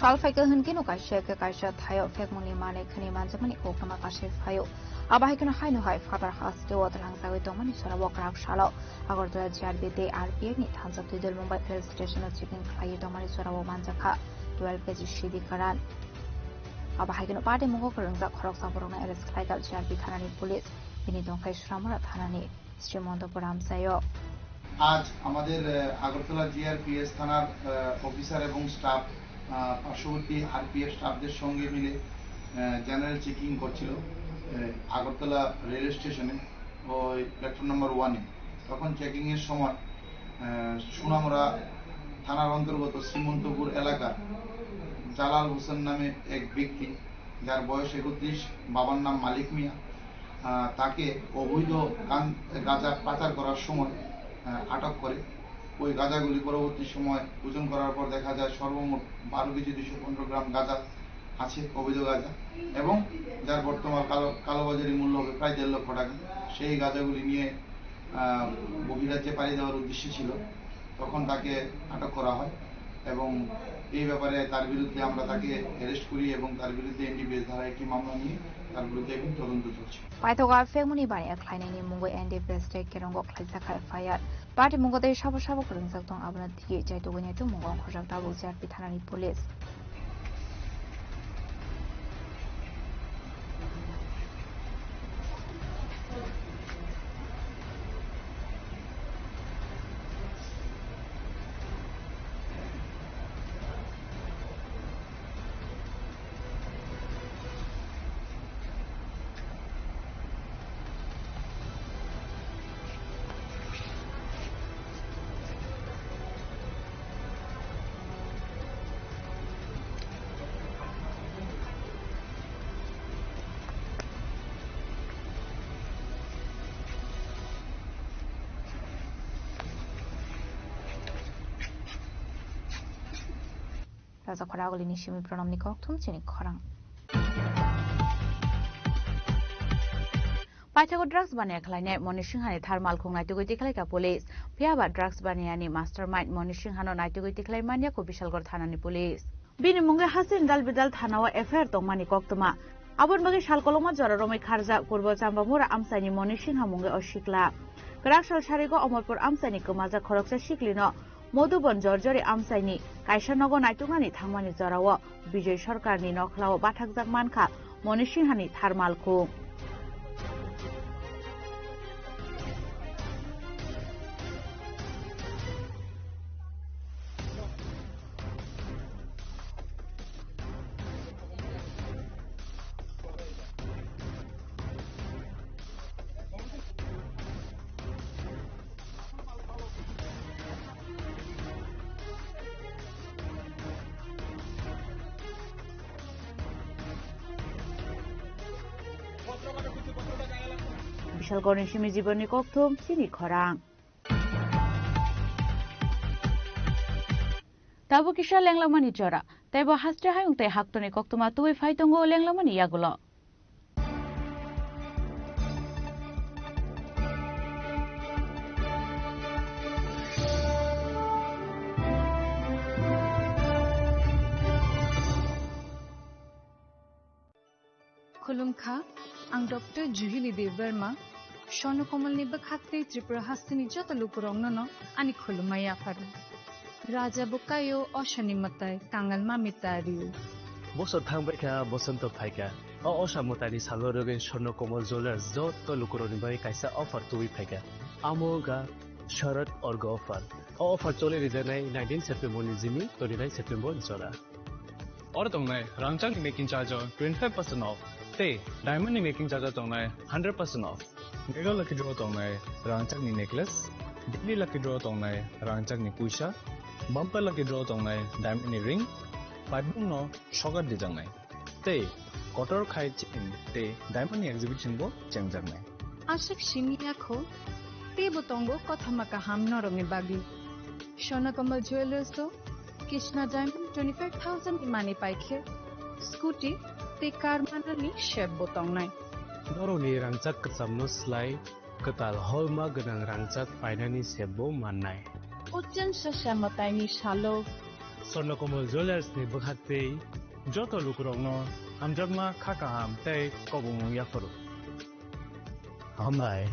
Falfaika hunkino kaisha ke kaisha thayo fekmuni mane khani manjamani kokama kashe phayo abahikno haino hai fatar haste wadrang sawi tomani sora wokrak shalo Agartala JRP te RPF ni thansa tudel Mumbai rail station checking khlai tomani sora wo manjaka 12 kg shidi karan abahikno party mungo korongja khorok saborona arrest khlai ka JRP thanani police bini dongkhai Sunamura thanani Srimantapur আমসায়ো আজ আমাদের Agartala GRPS থানার officer এবং staff পার্শ্ববর্তী RPF স্টাফদের সঙ্গে মিলে general checking করছিল Agartala rail স্টেশনে ওই প্ল্যাটফর্ম নম্বর 1-এ তখন চেকিং এর সময় সোনামুড়া থানার অন্তর্গত শ্রীমন্তপুর এলাকার জালাল হোসেন নামে এক ব্যক্তি যার বয়স 31 বাবার নাম মালিক মিয়া তাকে অবৈধ গাঁজা পাচার করার সময় আটক করে ওই গাঁজাগুলি পরবর্তী সময় ওজন করার পর দেখা যায় সর্বমোট 12 কেজি 215 গ্রাম গাঁজা আছে অবৈধ গাঁজা এবং যার বর্তমান কালোবাজারি মূল্য হবে প্রায় 1.5 লক্ষ টাকা সেই গাঁজাগুলি নিয়ে বহিরাজ্যে পাড়ি দেওয়ার উদ্দেশ্য ছিল তখন তাকে আটক করা হয় এবং এই ব্যাপারে তার বিরুদ্ধে আমরা তাকে অ্যারেস্ট করি এবং তার বিরুদ্ধে এনডিপিএস ধারায় একটি মামলা নিয়ে তার বিরুদ্ধে এখন তদন্ত চলছে পাইতোগা ফেমনি বানি খাইনাইনি মুঙ্গো এনডিপিএস তে কেরঙ্গো খাইজাখা এফআইআর পার্টি মুঙ্গো দে সাবো সাবো করংজাক দং আবনা থিয়ে চাইতোগনি তো মুঙ্গো খরজাক দাবু জিআরপি থানানি police Raza Khoragoli Nishimi Pronomnikok Tumchini Khorang Paithago drugs bania khlainai Moni Singhani thermal khong naitugoi tikhlai ka police phiaba drugs baniani mastermind Moni Singhano naitugoi tiklai mania ko Bishalgor thanani police bini munge hasin dalbidal thanawa affair tongmani koktuma abon bagi salkoloma jora romai kharja purbo chambamura amsaini Moni Singha munge oshikla Karakshal Sharigo Omorpur amsaini kamaja khoroksa shiklino Modubon Jorjori amsaini Kaishanogo naitugani thangmani jorawo Bijoy Sarkarni nokhlawo bathakjak mankha Moni Singhani thermal khong Bishalgor Shimi Jiboni Koktum Sini Khorang Tabu Kisha Lenglamani Jora Tebo Hastre Hayung Te Haktoni Koktuma Tui Faitongo Lenglamani Yagulo Khulumkha ang Dr. Juhili Deverma Shono Komalni Bakhate Tripura Hastini Jota Lukurongno ani Khulumaya Faru Raja Bukayo Oshani Matai Kangal Mamitariu Boso Thangbaika Bosonto Paika O Osha Mutari Salorogen Shono Komal Jewelers Joto Lukuroni Bai Kaisa offer Tui Paika Amoga Sharat Orgo offer offer Chole Rijanai 19 September Nizimi 29 September Nisora Or Tongai Rangchang making charge of 25% off Te diamond making charge tongai 100% off. Mega lucky draw tongai Rangchak ni necklace, daily lucky draw tongai Rangchak ni puisha, bumper lucky draw tongai diamond ni ring, pibung no shogar di jangai. Te kotor khai chicken te diamond ni exhibition bo chang jangai. Ashak shimiya kho te botongo kothamaka hamno rongi bagi. Shona Kamal Jewelers to Krishna Diamond 25,000 imani paikhe. Scooty te karmanani sheb botong nai. Noroni rangchak kasamno slai katal holma ganang rangchak painani sebo mannai. Ujjan sasamatai shalo. Sornokomal Jewelers ni bakhate joto lukurongno amjagma khakaham te kobung yafaru. Hamai.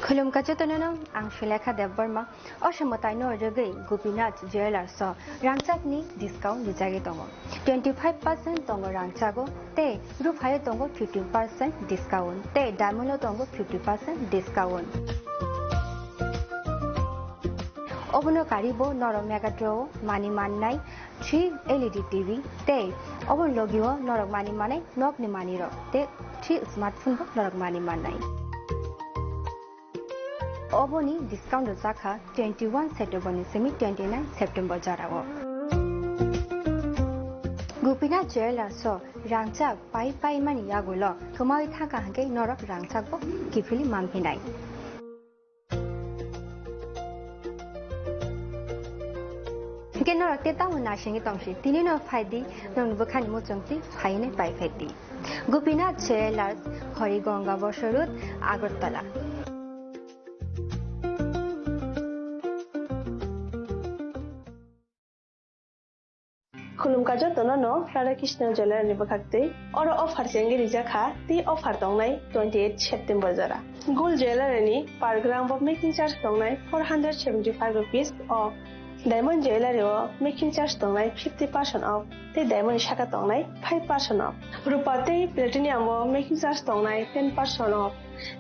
Khulum kachotono ang Shilekha Devbarma Oshamotai no Rege Gopinath Jewelers so Rangchak ni discount dijagi tongo 25% tongo Rangchago te Ruphayo tongo 15% discount te Diamond tongo 50% discount Obono Karibo Noro Mega Draw Mani Manai 3 LED TV te Obon Logio Norok Mani Manai Nok ni Mani ro te 3 smartphone bo Norok Mani Manai Oboni discount Zaka 21 September semi 29 September Jarawo. Gopinath Jewelers so Rangchak pai mani yagulo Kumai Thaka Hanke Norok Rangchak bo Kifili Mampinai. Ke Norok Teta Munashingi Tongshi Tinino Faidi Non Bukani Muchongti Faine Pai Fedi. Gopinath Jewelers Horigonga Boshorut Agartala. Khulum kajo tonono Radhakrishna Jewelers ni bakhakte oro offer sengi rijaka ti offer tongnai 28 September jara Gold Jewelers ni per gram of making charge tongnai 475 rupees of Diamond Jewelry o making charge tongnai 50% off te diamond shaka tongnai 5% off Rupa te platinum o making charge tongnai 10% off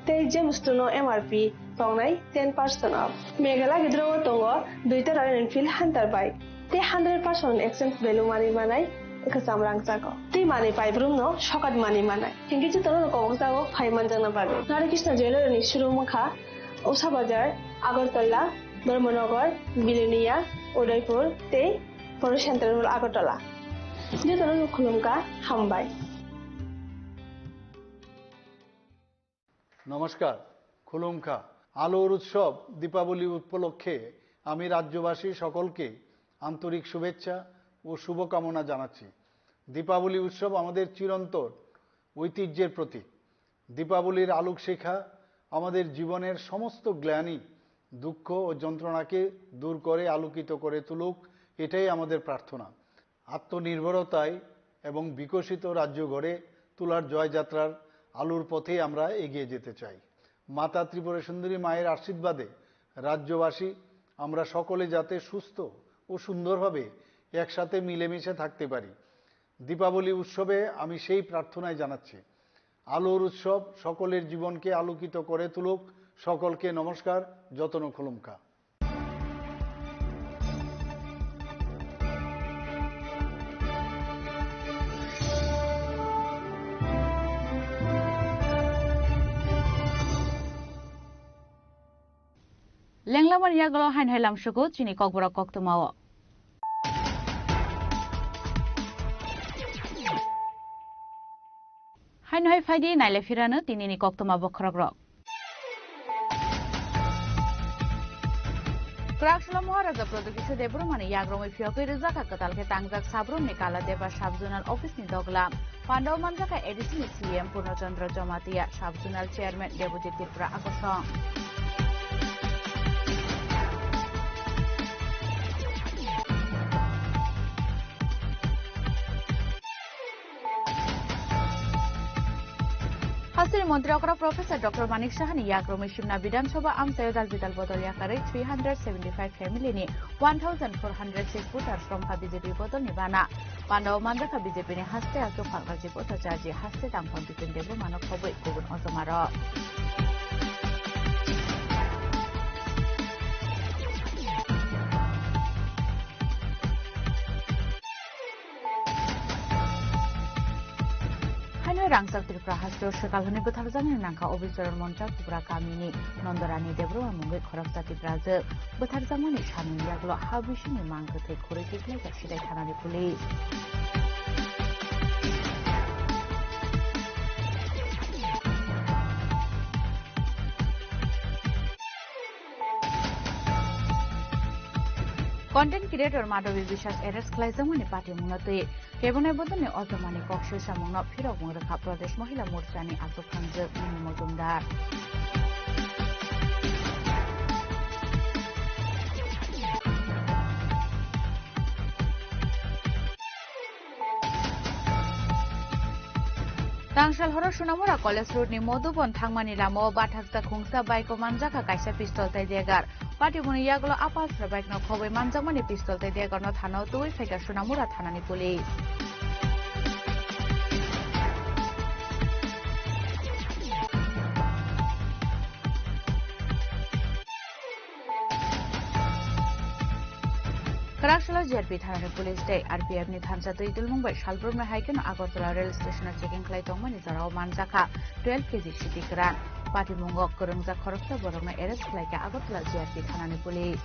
te gemstone o MRP tongnai 10% off Meghala gidro tongo duita Royal Enfield Hunter bike te 100% exchange value money manai ekasam rangchako te money paibrum no shokat money manai hingi chu tono ko jago 5 manjana babe Radhakrishna Jewelers ni shurumukha Usha Bazar Agartala Dharmanagar Bilonia Udaipur te Poro Central Agartala যেতন খুলুমকা হামবাই। নমস্কার, খুলুমখা। আলোর উৎসব দীপাবলি উপলক্ষে আমি রাজ্যবাসী সকলকে আন্তরিক শুভেচ্ছা ও শুভকামনা জানাচ্ছি। দীপাবলি উৎসব আমাদের চিরন্তন ঐতিহ্যের প্রতীক। দীপাবলির আলোকশিখা আমাদের জীবনের সমস্ত গ্লানি, দুঃখ ও যন্ত্রণাকে দূর করে আলোকিত করে তুলুক, এটাই আমাদের প্রার্থনা। আত্মনির্ভরতায় এবং বিকশিত রাজ্য গড়ে তোলার জয়যাত্রার আলোর পথে আমরা এগিয়ে যেতে চাই। মাতা ত্রিপুরা সুন্দরী মায়ের আশীর্বাদে রাজ্যবাসী আমরা সকলে যাতে সুস্থ ও সুন্দরভাবে একসাথে মিলেমিশে থাকতে পারি। দীপাবলি উৎসবে আমি সেই প্রার্থনাই জানাচ্ছি। আলোর উৎসব সকলের জীবনকে আলোকিত করে তুলুক। সকলকে নমস্কার। যতন খুলুমখা। লেংলামার ইয়াগল হাইন হাইলামসুকু চিনি ককবরা কক্তমাও হাইন হাই ফাইদি নাইলে ফিরানো তিনিনি কক্তমা বখরক rock Krakshla Maharaja Production Debromani Yagromai Fioke Rizaka Katalke Tangzak Sabrum Nikala Deva Shabzonal Office ni Doglam Pandau Manjaka Edison CM Purnachandra Jamatia Shabzonal Chairman Deputy Tripura Akosong Hasir Mantri Okra Professor Dr. Manik Shahani Yagromai Shimna Bidan Sabha Amsayodal Bidal Bodol Yakare 375 family ni 1406 voters from BJP Bodol Nibana Pandau Manjaka BJP ni Haste Akyo Fakhaji Bota Chaji Haste Tangpon Bitin Debro Manok Khoboi Kubun Osomaro Rangsak Tripura Hasro Shakalhani Butharzan Nangka Officer Monta Tripura Kamini Nondorani Debro Mungai Khoraksati Brazil Butharzamani Shamin Yaglo Habishini Mangate Kuriti Kleka Shidai Thanani Police Content creator Madhavi Vishas Eres Klaizamani Party Munate Kebone Bodani Ottomani Kokshu Samuna Pirok Muraka Pradesh Mahila Mursani Asophanjak Mojumdar Tangshal Horo Shunamura College Road ni Modubon Thangmani Lamo Bathakta Khungsa Baiko Manjaka Kaisa Pistol Taidegar Party Muniyaglo Apas Rabak no Khoboi Manjamani Pistol Taidegar no Thano Tui Feka Shunamura Thanani Police Krakshla JRP Thanani Police Day RPF ni Thansa Tuidul Mumbai Shalbur me Haiken Agartala Rail Station checking Klai Tongmani Zarao Manjaka 12 kg Shiti Kran Party Mungok Kurungja Khorokta Borongna Eres Klaika Agartala JRP Thanani Police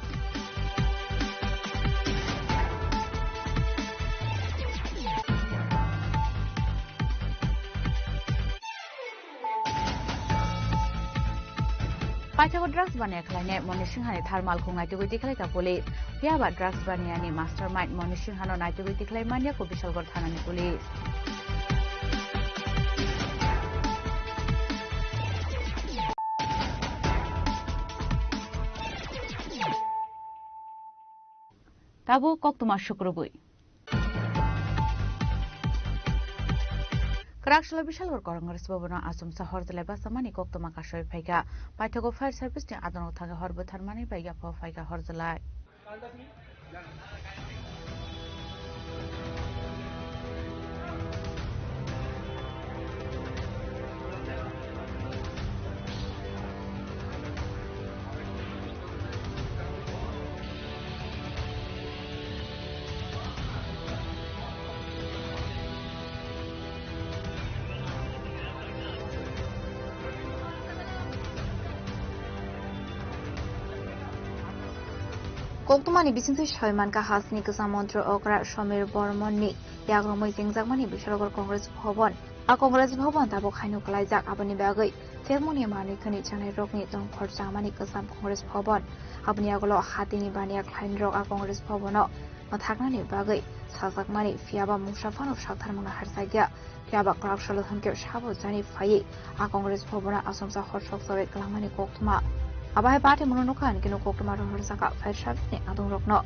Pachago drugs bania khlaine Monishinghani thermal khungai tugui tikhlaika police Yaba drugs baniani mastermind Monishinghano naitugui tiklai mania ko Bishalgor thanani police Tabu koktuma shukrubui Krakshla Bishalgor Korangaris Bobona Asum Sahor Leba Samani Koktuma Kashoy Paiga Paitago Fire Service ni Adano Thaga Horbo Tharmani Paiga Po Paiga Horzalai Koktumani bisintu Shaimanka Hasni Kasamantro Okra Shomir Bormoni Yagromoi Singzakmani Bishalogor Congress Bhavan A Congress Bhavan Tabok Hainu Kalaizak Abani Bagai Fermoni Mani Kani Chanai Rokni Tong Korsamani Kasam Congress Bhavan Abani Agolo Hatini Baniak Hainrok A Congress Bhavano Mathaknani Bagai Sasakmani Fiaba Mushafano Shatarmana Harsagya Fiaba Krab Shalohanke Shabo Zani Faye A Congress Bhavana Asomsa Horshok Sore Kalamani Koktuma Abai party monokan kino koktuma rohsaka fire service ni adung rokno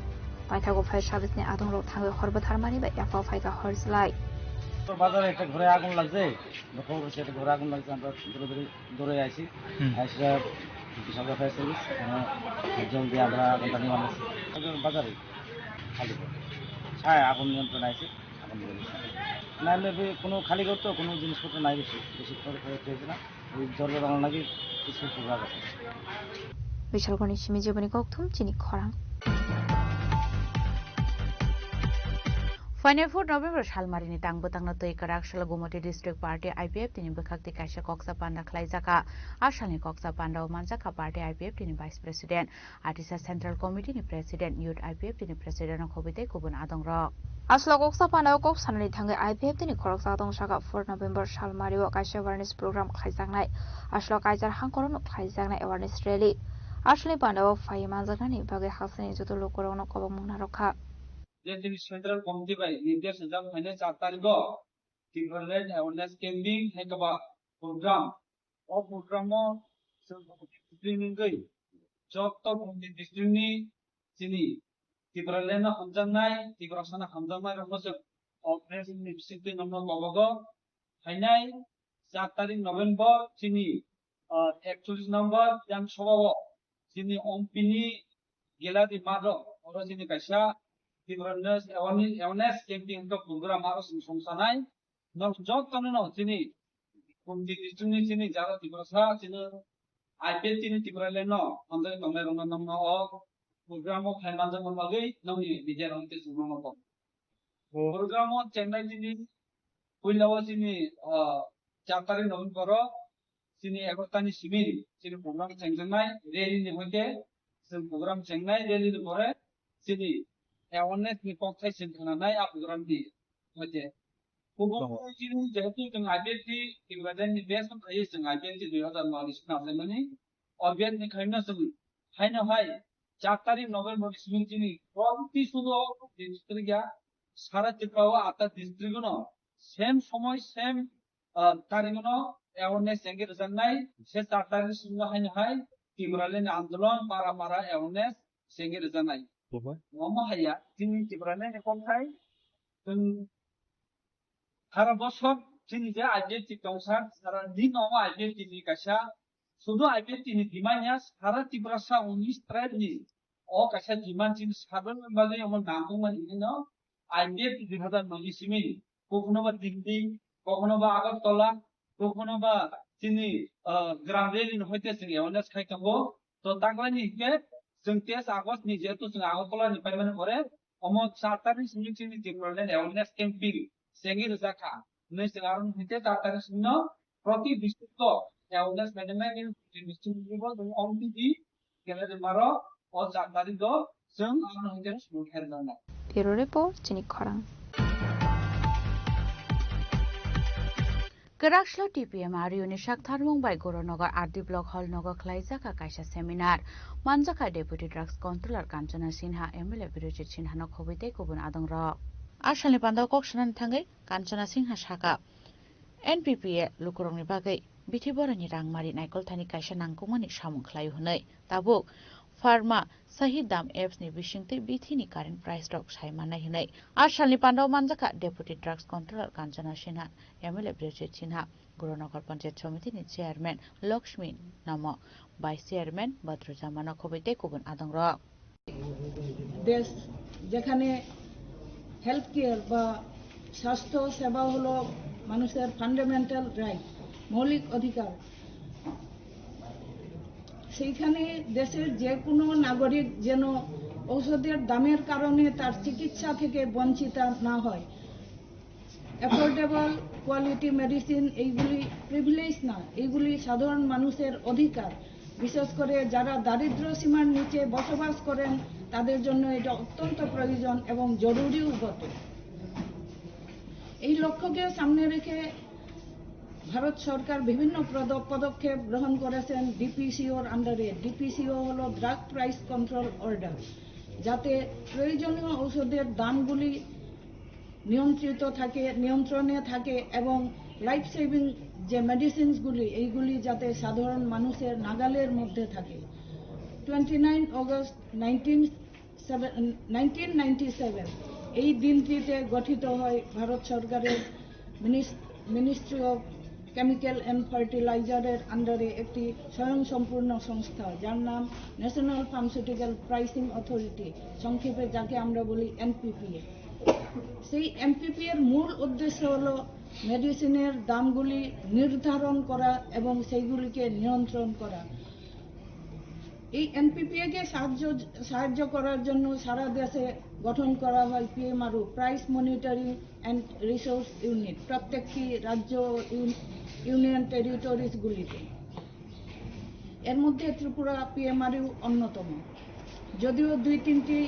paithago fire service ni adung rok thange horba tharmani ba yafa faika horslai তো বাজারে একটা ঘরে আগুন লাগছে খবর সে একটা ঘরে আগুন লাগছে আমরা দৌড়ে আইছি আইসা বিশাল ফায়ার সার্ভিস জলদি আমরা আগুনটা নিবানো বাজারে খালি ছায় আগুন নিয়ন্ত্রণ আইছে আগুন নাহলে কোনো খালি করতো কোনো জিনিসপত্র নাই বেশি করে হয়েছে না ওই জ্বরের বাংলা নাকি কিছু প্রভাব আছে বিশালগণি সিমিজেবনি koktum chini khorang Final 4 November Shalmarini Tangbotangna Toi Karak Shalagomoti District Party IPF Tini Bekhakti Kaisha Koksa Panda Klaizaka Ashalni Koksa Panda Manjaka Party IPF Tini Vice President Artisa Central Committee ni President Youth IPF Tini President Khobite Kubun Adongra Asla Koksa Panda Koksanani Thangai IPF Tini Khoroksa Adongshaka 4 November Shalmario Kaisha Awareness Program Khlaijaknai Asla Kaijar Hangkoron Khlaijaknai Awareness Rally Ashley Panda Fai Manjakani Bagai Hasani Joto Lokorono Kobamuna Rokha যে তিনি central committee by নির্দেশ জাম হইনে 4 তারিখ টিগ্রলেন awareness camping হেকবা programme ও প্রোগ্রামও district গই যত committee ডিস্ট্রিক্টনি চিনি টিগ্রলেন হামজানাই টিগ্রসানা হামজানাই রমস operation district নম্বর লবগ হাইনাই 4 তারিখ November চিনি 41 নম্বর জাম সভাব চিনি অম্পিনি গেলাদি মাদক ওরা চিনি কাইসা awareness campaign ka program aro songsanai no jok tane no chini kumti districtni chini jara tibrasa chini IPL chini tibrale no andre tome rona namna o program o khaiman jang magai no ni bijay ronte sumama ko program o chennai chini puilawa chini 4 tarik november chini 11 tani simin chini program chengnai rally ni hoite program chengnai rally ni pore chini awareness ni koksai sintanai program di hoje kubung chini jetu jeng IPL ti tibadan ni best kai jeng IPL ti 2022 na semani organ ni khaina sung haina hai 4 tarik november simin chini konti sudo district ya sara tripawa ata district no same সময় same tarik no awareness engir janai se 4 tarik sundo haina hai tibralen andolon para awareness engir janai Mama haya chini tibrane kontai tung hara bosok chini ja IPL ti tongsar sara din oma IPL ti kasha sudo IPL ti ni dimanya hara tibrasa 19 tribe ni o kasha diman chini saban membagai omon nangkung man ini no IPL ti 2029 simin kokno ba dindi kokno ba agartala kokno ba chini grandeli no hoite singi awareness khai tango to tanglani ke Sengtias Agos ni jetu seng agopola ni paiman kore omot 4 tarik sing chini tibralen awareness campaign sengi ruzaka nei sengaron hite 4 tarik sino proti district ko awareness management in district level dong omti di kele de maro o 4 tarik do seng aron hite sulu kherna Bureau report chini khorang Karakshlo TPM Ariuni Shakhtar Mumbai Goronagar RD Block Hall Nagar Klaizaka Kaisha Seminar Manjaka Deputy Drugs Controller Kanchana Sinha MLA Birojit Sinha no khobite kubun adongra Ashalni Panda Kokshanan Thangai Kanchana Sinha Shaka NPPA Lukurongni Bagai Bithiborani Rangmari Naikol Thani Kaisha Nangkumani Samung Khlai Hunai Tabuk Pharma Sahid Dam Apps ni Bishingte Bithini current price drop Saimana Hunai Ashalni Panda Manjaka Deputy Drugs Controller Kanchana Sinha MLA Birojit Sinha Goronagar Panchayat Samiti ni Chairman Lakshmi Namo Vice Chairman Badrujamana Khobite Kubun Adongra দেশ যেখানে health care বা স্বাস্থ্য সেবা হলো মানুষের fundamental right মৌলিক অধিকার সেইখানে দেশের যে কোনো নাগরিক যেন ঔষধের দামের কারণে তার চিকিৎসা থেকে বঞ্চিত না হয় অ্যাফোর্ডেবল কোয়ালিটি মেডিসিন এইগুলি প্রিভিলেজ না এইগুলি সাধারণ মানুষের অধিকার বিশেষ করে যারা দারিদ্র্য সীমার নিচে বসবাস করেন তাদের জন্য এটা অত্যন্ত প্রয়োজন এবং জরুরিও বটে। এই লক্ষ্যকে সামনে রেখে ভারত সরকার বিভিন্ন পদক্ষেপ গ্রহণ করেছেন ডিপিসিওর আন্ডারে। ডিপিসিও হলো ড্রাগ প্রাইস কন্ট্রোল অর্ডার, যাতে প্রয়োজনীয় ঔষধের দামগুলি নিয়ন্ত্রণে থাকে এবং লাইফ সেভিং যে মেডিসিনসগুলি এইগুলি যাতে সাধারণ মানুষের নাগালের মধ্যে থাকে। 29 অগস্ট 1997 এই দিনটিতে গঠিত হয় ভারত সরকারের মিনিস্ট্রি অফ কেমিক্যাল অ্যান্ড ফার্টিলাইজারের আন্ডারে একটি স্বয়ংসম্পূর্ণ সংস্থা, যার নাম ন্যাশনাল ফার্মাসিউটিক্যাল প্রাইসিং অথরিটি, সংক্ষেপে যাকে আমরা বলি এনপিপিএ। সেই এনপিপিএ এর মূল উদ্দেশ্য হলো মেডিসিনের দামগুলি নির্ধারণ করা এবং সেইগুলিকে নিয়ন্ত্রণ করা। এই এনপিপিএ কে সাহায্য করার জন্য সারা দেশে গঠন করা হয় PMRU, price monitoring and resource unit, প্রত্যেকটি রাজ্য ইউনিয়ন টেরিটরিজ গুলিতে। এর মধ্যে ত্রিপুরা পিএমআরইউ অন্যতম, যদিও 2-3টি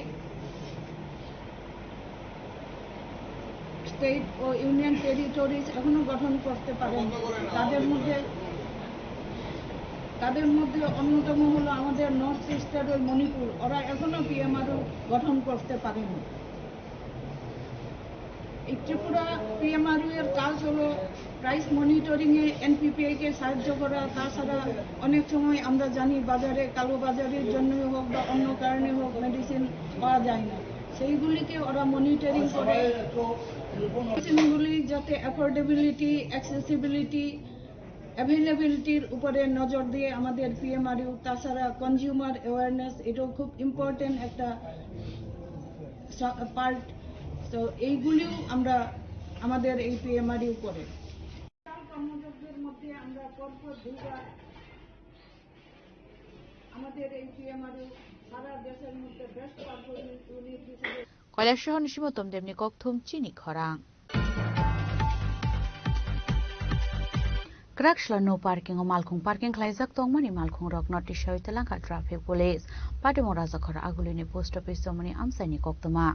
স্টেট ও ইউনিয়ন টেরিটরিজ এখনো গঠন করতে পারেন। তাদের মধ্যে অন্যতম হলো আমাদের নর্থ ইস্টের ওই মণিপুর, ওরা এখনো পিএমআরইউ গঠন করতে পারেনি। এই ত্রিপুরা পিএমআরইউ এর কাজ হলো প্রাইস মনিটরিং এ এনপিপিএ কে সাহায্য করা। তাছাড়া অনেক সময় আমরা জানি বাজারে কালো বাজারের জন্যই হোক বা অন্য কারণে হোক মেডিসিন পাওয়া যায় না, সেইগুলিকে ওরা মনিটরিং করে মেডিসিনগুলি যাতে অ্যাফোর্ডেবিলিটি, অ্যাক্সেসিবিলিটি, অ্যাভেলেবিলিটির উপরে নজর দিয়ে আমাদের পিএমআরইউ। তাছাড়া কনজিউমার অ্যাওয়ারনেস, এটাও খুব ইম্পর্টেন্ট একটা পার্ট। তো এইগুলিও আমরা আমাদের এই পিএমআরইউ করে। কর্মযোগ্যের মধ্যে আমরা পরপর 2বার আমাদের এই পিএমআরইউ সারা দেশের মধ্যে বেস্ট পারফরমেন্স ইউনিট হিসেবে কৈলাসহর নিশিমতম দেমনি ককথুম চিনি খরাং Krakshla no parking o malkhung parking khlaijak tongmani malkhung rok notice hoitelangka traffic police patimo rajakhara agulini post office tomani amsaini koktoma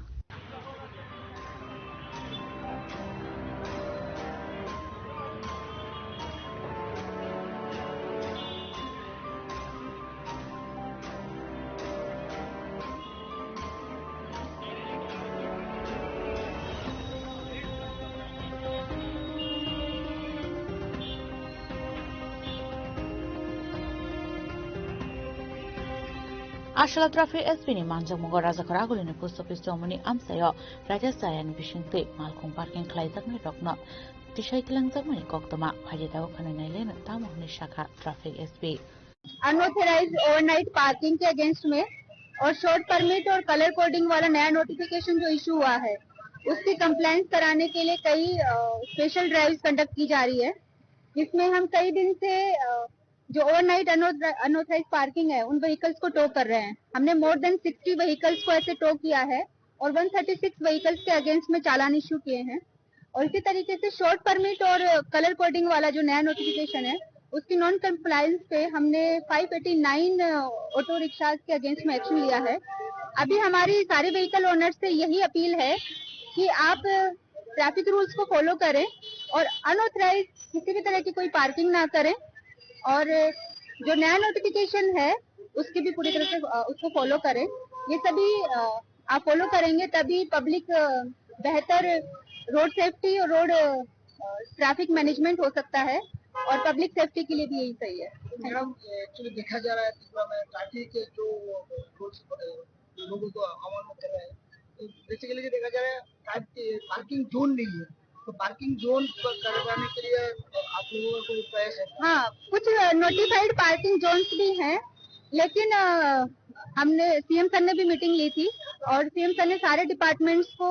Ashala traffic SPini manjang mongor rajakhara agulini post office tomani amsayo rajasayan bisingte malkhung parking khlaijak ni rokno tishaitlangjamani koktoma phajitao khananailena tamohni shakha traffic SP unauthorised overnight parking के against में और short permit और colour coding वाला नया notification जो issue हुआ है उसकी कंप्लेंट्स कराने के लिए कई स्पेशल ड्राइव्स कंडक्ट की जा रही है, जिसमें हम कई दिन से जो ओवरनाइट अनऑथराइज्ड पार्किंग है उन व्हीकल्स को टो कर रहे हैं। हमने मोर देन 60 व्हीकल्स को ऐसे टो किया है और 136 व्हीकल्स के अगेंस्ट में चालान इशू किए हैं। और इसी तरीके से शॉर्ट परमिट और कलर कोडिंग वाला जो नया नोटिफिकेशन है उसकी नॉन कंप्लायंस पे हमने 589 ऑटो रिक्शा के अगेंस्ट में एक्शन लिया है। अभी हमारी सारे व्हीकल ओनर्स से यही अपील है कि आप ट्रैफिक रूल्स को फॉलो करें और अनऑथराइज किसी भी तरह की कोई पार्किंग ना करें और जो नया नोटिफिकेशन है उसकी भी पूरी तरह से उसको फॉलो करें। ये सभी आप फॉलो करेंगे तभी पब्लिक बेहतर रोड सेफ्टी और रोड ट्रैफिक मैनेजमेंट हो सकता है और पब्लिक सेफ्टी के लिए भी यही सही है। मैडम एक्चुअली देखा जा रहा है त्रिपुरा में ट्रैफिक जो रूल्स लोगों को अमल कर रहे हैं, तो बेसिकली देखा जा रहा है पार्किंग जोन नहीं है, तो पार्किंग जोन करवाने के लिए आप लोगों का कोई प्रयास है? हाँ, कुछ नोटिफाइड पार्किंग जोन्स भी हैं, लेकिन हमने सीएम सर ने भी मीटिंग ली थी और सीएम सर ने सारे डिपार्टमेंट्स को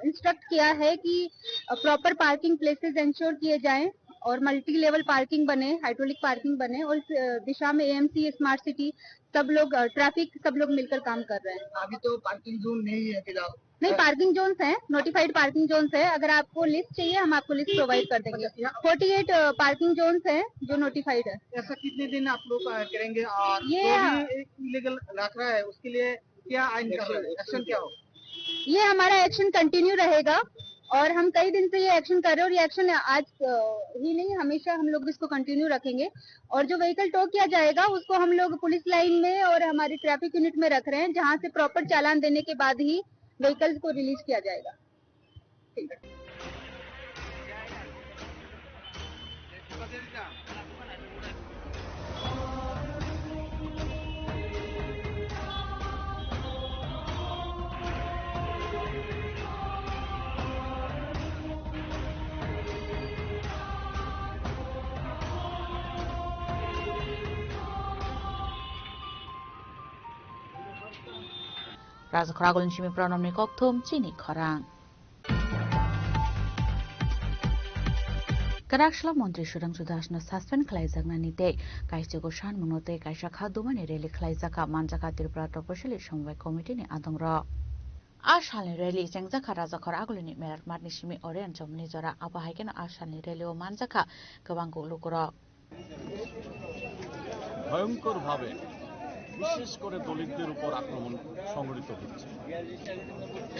इंस्ट्रक्ट किया है कि प्रॉपर पार्किंग प्लेसेस इंश्योर किए जाएं और मल्टी लेवल पार्किंग बने, हाइड्रोलिक पार्किंग बने और इस दिशा में एएमसी, स्मार्ट सिटी सब लोग ट्रैफिक सब लोग मिलकर काम कर रहे हैं। अभी तो पार्किंग जोन नहीं है फिलहाल? नहीं, पार्किंग जोन्स हैं, नोटिफाइड पार्किंग जोन्स है। अगर आपको लिस्ट चाहिए हम आपको लिस्ट प्रोवाइड कर देंगे। 48 पार्किंग जोन्स हैं जो नोटिफाइड है। ऐसा कितने दिन आप लोग करेंगे और ये जो भी इलीगल रख रहा है उसके लिए क्या एक्शन क्या हो? ये हमारा एक्शन कंटिन्यू रहेगा और हम कई दिन से ये एक्शन कर रहे हैं और ये एक्शन आज ही नहीं, हमेशा हम लोग इसको कंटिन्यू रखेंगे। और जो व्हीकल टो किया जाएगा उसको हम लोग पुलिस लाइन में और हमारी ट्रैफिक यूनिट में रख रहे हैं, जहां से प्रॉपर चालान देने के बाद ही व्हीकल्स को रिलीज किया जाएगा। ठीक है। Raja Khoragolin Shimi Pronomni Koktum Chini Khorang. Karakshla Montri Shudang Sudashna Suspend Klaizagna Nite, Kaistigo Shan Monote, Kaishaka Dumani Reli Klaizaka, Manjaka Tirpra Toposhili Shumway Committee in Adongra. Ashalni Reli, Sengzaka Raza Khoragolini, Mer Marnishimi Orient Chomni Zora, Abahaken Ashalni Reli o Manjaka, Kavango Lukura. ভয়ঙ্কর ভাবে বিশেষ করে দলিতদের উপর আক্রমণ সংঘটিত হচ্ছে।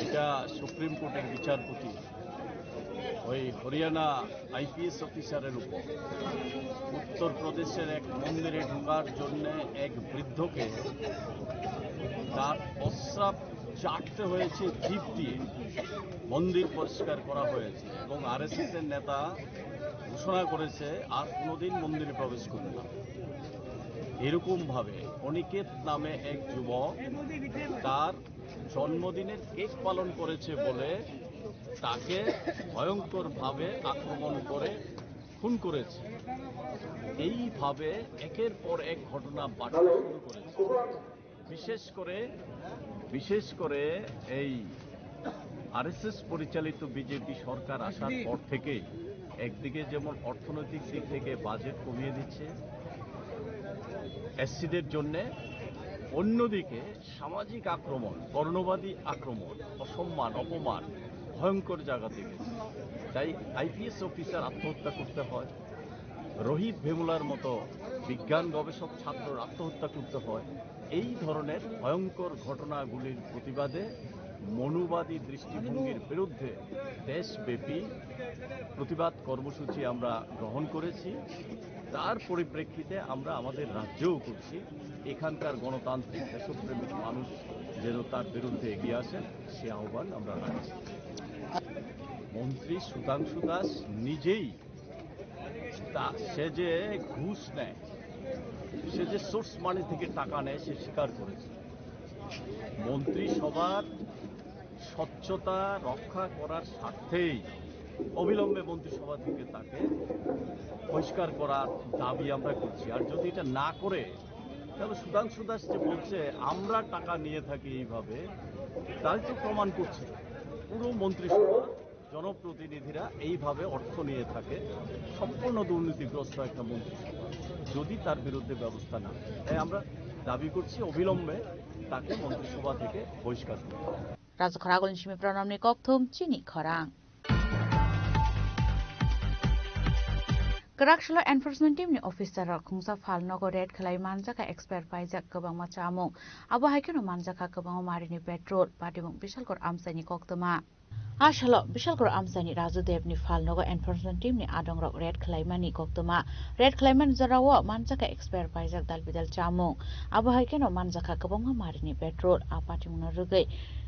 এটা supreme কোর্টের বিচারপতি ওই হরিয়ানা আইপিএস অফিসারের উপর উত্তরপ্রদেশের এক মন্দিরে ঢোকার জন্য এক বৃদ্ধকে তার প্রস্রাব চাটতে হয়েছে জিভ দিয়ে, মন্দির পরিষ্কার করা হয়েছে এবং আরএসএস এর নেতা ঘোষণা করেছে আর কোনোদিন মন্দিরে প্রবেশ করবে না। এরকম ভাবে অনিকেত নামে এক যুবক তার জন্মদিনের কেক পালন করেছে বলে তাকে ভয়ঙ্কর ভাবে আক্রমণ করে খুন করেছে। এইভাবে একের পর এক ঘটনা বাড়তে শুরু করেছে। বিশেষ করে এই আরএসএস পরিচালিত বিজেপি সরকার আসার পর থেকে একদিকে যেমন অর্থনৈতিক দিক থেকে বাজেট কমিয়ে দিচ্ছে এসসিদের জন্য, অন্যদিকে সামাজিক আক্রমণ, বর্ণবাদী আক্রমণ, অসম্মান, অপমান ভয়ঙ্কর জায়গা থেকে। তাই আইপিএস অফিসার আত্মহত্যা করতে হয়, রোহিত ভেমুলার মতো বিজ্ঞান গবেষক ছাত্র আত্মহত্যা করতে হয়। এই ধরনের ভয়ঙ্কর ঘটনাগুলির প্রতিবাদে মনুবাদী দৃষ্টিভঙ্গির বিরুদ্ধে দেশব্যাপী প্রতিবাদ কর্মসূচি আমরা গ্রহণ করেছি। তার পরিপ্রেক্ষিতে আমরা আমাদের রাজ্যেও করছি। এখানকার গণতান্ত্রিক দেশপ্রেমিক মানুষ যেন তার বিরুদ্ধে এগিয়ে আসেন সে আহ্বান আমরা রাখছি। মন্ত্রী সুধাংশু দাস নিজেই সে যে ঘুষ নেয়, সে যে সোর্স মানি থেকে টাকা নেয় সে স্বীকার করেছে। মন্ত্রিসভার স্বচ্ছতা রক্ষা করার স্বার্থেই অবিলম্বে মন্ত্রিসভা থেকে তাকে বহিষ্কার করার দাবি আমরা করছি। আর যদি এটা না করে তাহলে সুধাংশু দাস যে বলছে আমরা টাকা নিয়ে থাকি এইভাবে, তাই তো প্রমাণ করছে পুরো মন্ত্রিসভা জনপ্রতিনিধিরা এইভাবে অর্থ নিয়ে থাকে। সম্পূর্ণ দুর্নীতিগ্রস্ত একটা মন্ত্রিসভা, যদি তার বিরুদ্ধে ব্যবস্থা না, তাই আমরা দাবি করছি অবিলম্বে তাকে মন্ত্রিসভা থেকে বহিষ্কার করতে হবে। Raja Khoragolin Shimi Pronomni Koktum Chini Khorang. Karakshla Enforcement Team ni Officer Khungsa Phalnogo Red Khlai Manjaka Expert Paijak Kabang Machamung Abo Haikeno Manjaka Kabang Marini Petrol Patimung Bishalkor Amsani Koktama Ashalo Bishalkor Amsani Razudev ni Phalnogo Enforcement Team ni Adongrok Red Khlai Mani Koktama Red Khlai Man Zarawa Manjaka Expert Paijak Dalbidal Chamung Abo Haikeno Manjaka Kabang Marini Petrol Apatimung Rugai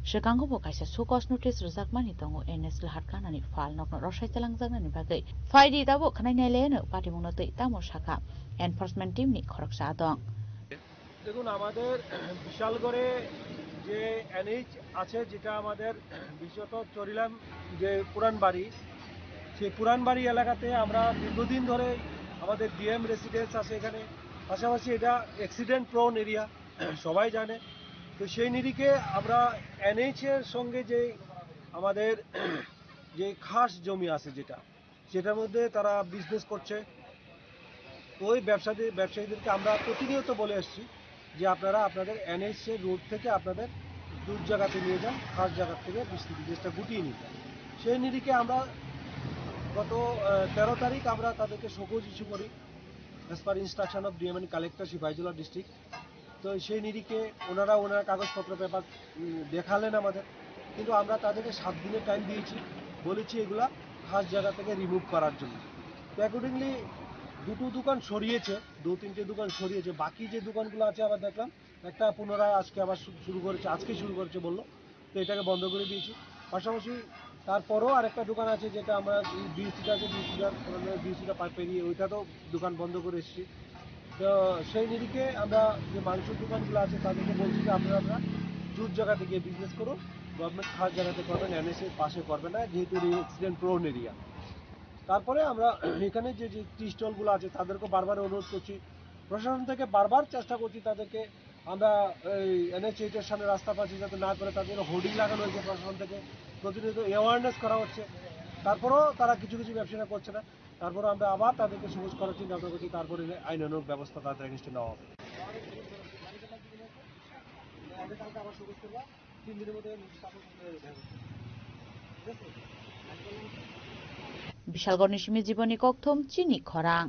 Shekanggo Bokaisa Sukos Notice Rizak Mani Tongo NS Lahatkanani Phalnog Roshai Talangjangani Bagai Faidi Dabo Kanaineleno Patimung Note Tamo Shaka Enforcement Team ni Khoroksa Adong দেখুন আমাদের বিশালগড়ে যে NH আছে, যেটা আমাদের বিশেষত চরিলাম যে পুরান বাড়ি, সেই পুরান বাড়ি এলাকাতে আমরা দীর্ঘদিন ধরে আমাদের ডিএম রেসিডেন্স আছে এখানে, পাশাপাশি এটা অ্যাক্সিডেন্ট প্রোন এরিয়া সবাই জানে। তো সেই নিরিখে আমরা এনএইচ এর সঙ্গে যে আমাদের যে খাস জমি আছে যেটার মধ্যে তারা বিজনেস করছে, তো ওই ব্যবসায়ীদেরকে আমরা প্রতিনিয়ত বলে আসছি যে আপনারা আপনাদের এনএইচ এর রোড থেকে আপনাদের দূর জায়গাতে নিয়ে যান, খাস জায়গা থেকে বিজনেসটা গুটিয়ে নিয়ে যান। সেই নিরিখে আমরা গত 13 তারিখ আমরা তাদেরকে শোকজ ইস্যু করি as per instruction of DM and collector Sepahijala district. তো সেই নিরিখে ওনারা কাগজপত্র পেপার দেখালেন আমাদের, কিন্তু আমরা তাদেরকে 7 দিনের টাইম দিয়েছি, বলেছি এগুলা খাস জায়গা থেকে রিমুভ করার জন্য। তো অ্যাকর্ডিংলি 2টো দোকান সরিয়েছে, 2-3টে দোকান সরিয়েছে, বাকি যে দোকানগুলো আছে আবার দেখলাম একটা পুনরায় আজকে আবার শুরু করেছে, আজকে শুরু করেছে বললো, তো এটাকে বন্ধ করে দিয়েছি। পাশাপাশি তারপরও আরেকটা দোকান আছে যেটা আমরা বিউসিটা আছে, বিউসিটা পেরিয়ে ওইটাতেও দোকান বন্ধ করে এসেছি। তো সেই নিরিখে আমরা যে মাংসের দোকানগুলো আছে তাদেরকে বলছি যে আপনারা জুট জায়গাতে গিয়ে বিজনেস করুন, গভর্নমেন্ট খাস জায়গাতে করবেন, এনএসএর পাশে করবেন না, যেহেতু অ্যাক্সিডেন্ট প্রোন এরিয়া। তারপরে আমরা এখানে যে টি স্টলগুলো আছে তাদেরকে বারবার অনুরোধ করছি, প্রশাসন থেকে বারবার চেষ্টা করছি তাদেরকে, আমরা এই NH8-এর সামনে রাস্তা পাচ্ছি যাতে না করে, তাদের হোর্ডিং লাগানো হয়েছে প্রশাসন থেকে, প্রতিনিয়ত অ্যাওয়ারনেস করা হচ্ছে, তারপরেও তারা কিছু ব্যবসায়ীরা করছে না। তারপরে আমরা আবার তাদেরকে সবুজ করার চিন্তা ভাবনা করছি, তারপরে আইনানুগ ব্যবস্থা তাদের এগেইনস্টে নেওয়া হবে। বিশালগড় নিশিমি জীবনী ককথম চিনি খরাং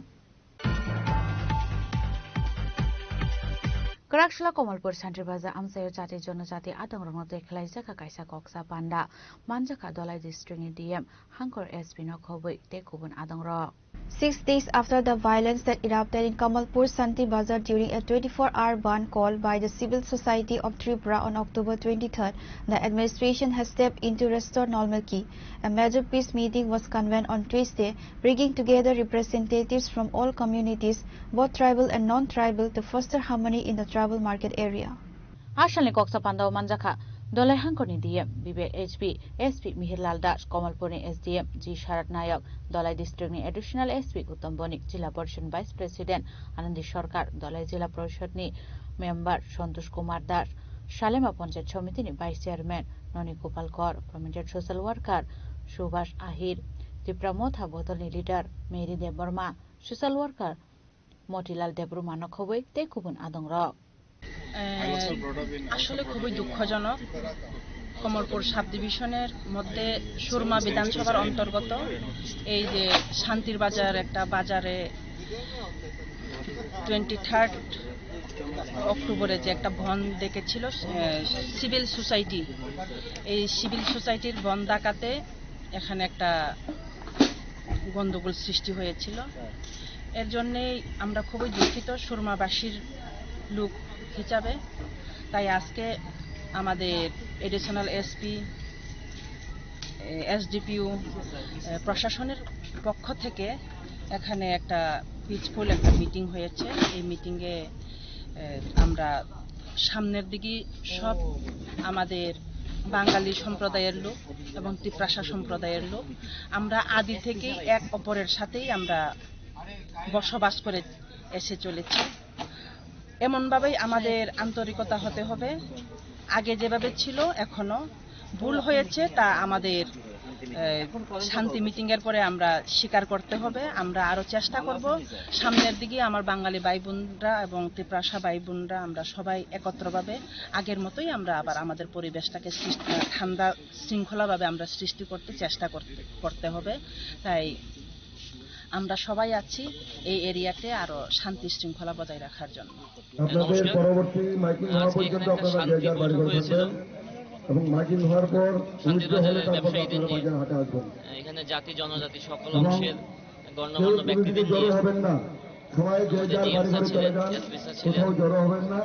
Karakshla Komalpur Central Bazaar Amsayo Jati Jonojati Adong Rangnote Khlaijaka Kaisa Koksa Panda Manjaka Dolai District DM Hankor SP Nokhobui Tekubun Adong Ro. 6 days after the violence that erupted in Kamalpur Santi Bazar during a 24-hour ban call by the Civil Society of Tripura on October 23rd, the administration has stepped in to restore normalcy. A major peace meeting was convened on Tuesday, bringing together representatives from all communities, both tribal and non-tribal, to foster harmony in the tribal market area. Ashalni Koksa Panda Manjaka Dolai Hankoni DM, Bibek HP, SP Mihirlal Das, Komalpur SDM, G. Sharat Nayak, Dolai District ni Additional SP Uttam Bonik, Jila Portion Vice President, Anandi Sarkar, Dolai Jila Portion ni Member Santosh Kumar Das, Shalema Panchayat Samiti ni Vice Chairman, Noni Gopal Kaur, Prominent Social Worker, Subhash Ahir, Tripura Motha Bodol ni Leader, Mary Deborma, Social Worker, Motilal Debruma Nokhobui, Tekubun Adong Ro. আসলে খুবই দুঃখজনক, Kamalpur sub ডিভিশনের মধ্যে সুরমা বিধানসভার অন্তর্গত এই যে শান্তির বাজার একটা বাজারে 23 অক্টোবরে যে একটা বন্ধ ডেকেছিল সিভিল সোসাইটি, এই সিভিল সোসাইটির বন্ধ ডাকাতে এখানে একটা গন্ডগোল সৃষ্টি হয়েছিল। এর জন্যই আমরা খুবই দুঃখিত সুরমাবাসীর লোক হিসাবে। তাই আজকে আমাদের এডিশনাল এসপি, এসডিপিও, প্রশাসনের পক্ষ থেকে এখানে একটা পিসফুল একটা মিটিং হয়েছে। এই মিটিংয়ে আমরা সামনের দিকে সব আমাদের বাঙালি সম্প্রদায়ের লোক এবং ত্রিপ্রাসা সম্প্রদায়ের লোক আমরা আদি থেকেই এক অপরের সাথেই আমরা বসবাস করে এসে চলেছি। এমনভাবেই আমাদের আন্তরিকতা হতে হবে। আগে যেভাবে ছিল এখনো ভুল হয়েছে তা আমাদের শান্তি মিটিং এর পরে আমরা স্বীকার করতে হবে। আমরা আরো চেষ্টা করব সামনের দিকে আমার বাঙালি ভাই বোনরা এবং ত্রিপ্রাসা ভাই বোনরা আমরা সবাই একত্রভাবে আগের মতোই আমরা আবার আমাদের পরিবেশটাকে ঠান্ডা শৃঙ্খলাভাবে আমরা সৃষ্টি করতে চেষ্টা করতে হবে। তাই আমরা সবাই আছি এই এরিয়াতে আরো শান্তি শৃঙ্খলা বজায় রাখার জন্য। আপনাদের পরবর্তী মাইকিং হওয়া পর্যন্ত আপনারা যে যার বাড়ি ঘরে থাকবেন এবং মাইকিং হওয়ার পর উচ্চ হলে তারপর আপনারা বাজার হাটে আসবেন। এখানে জাতি জনজাতি সকল অংশের গণ্যমান্য ব্যক্তিদের নিয়ে হবেন না, সবাই যে যার বাড়ি ঘরে চলে যান, কোথাও জড়ো হবেন না,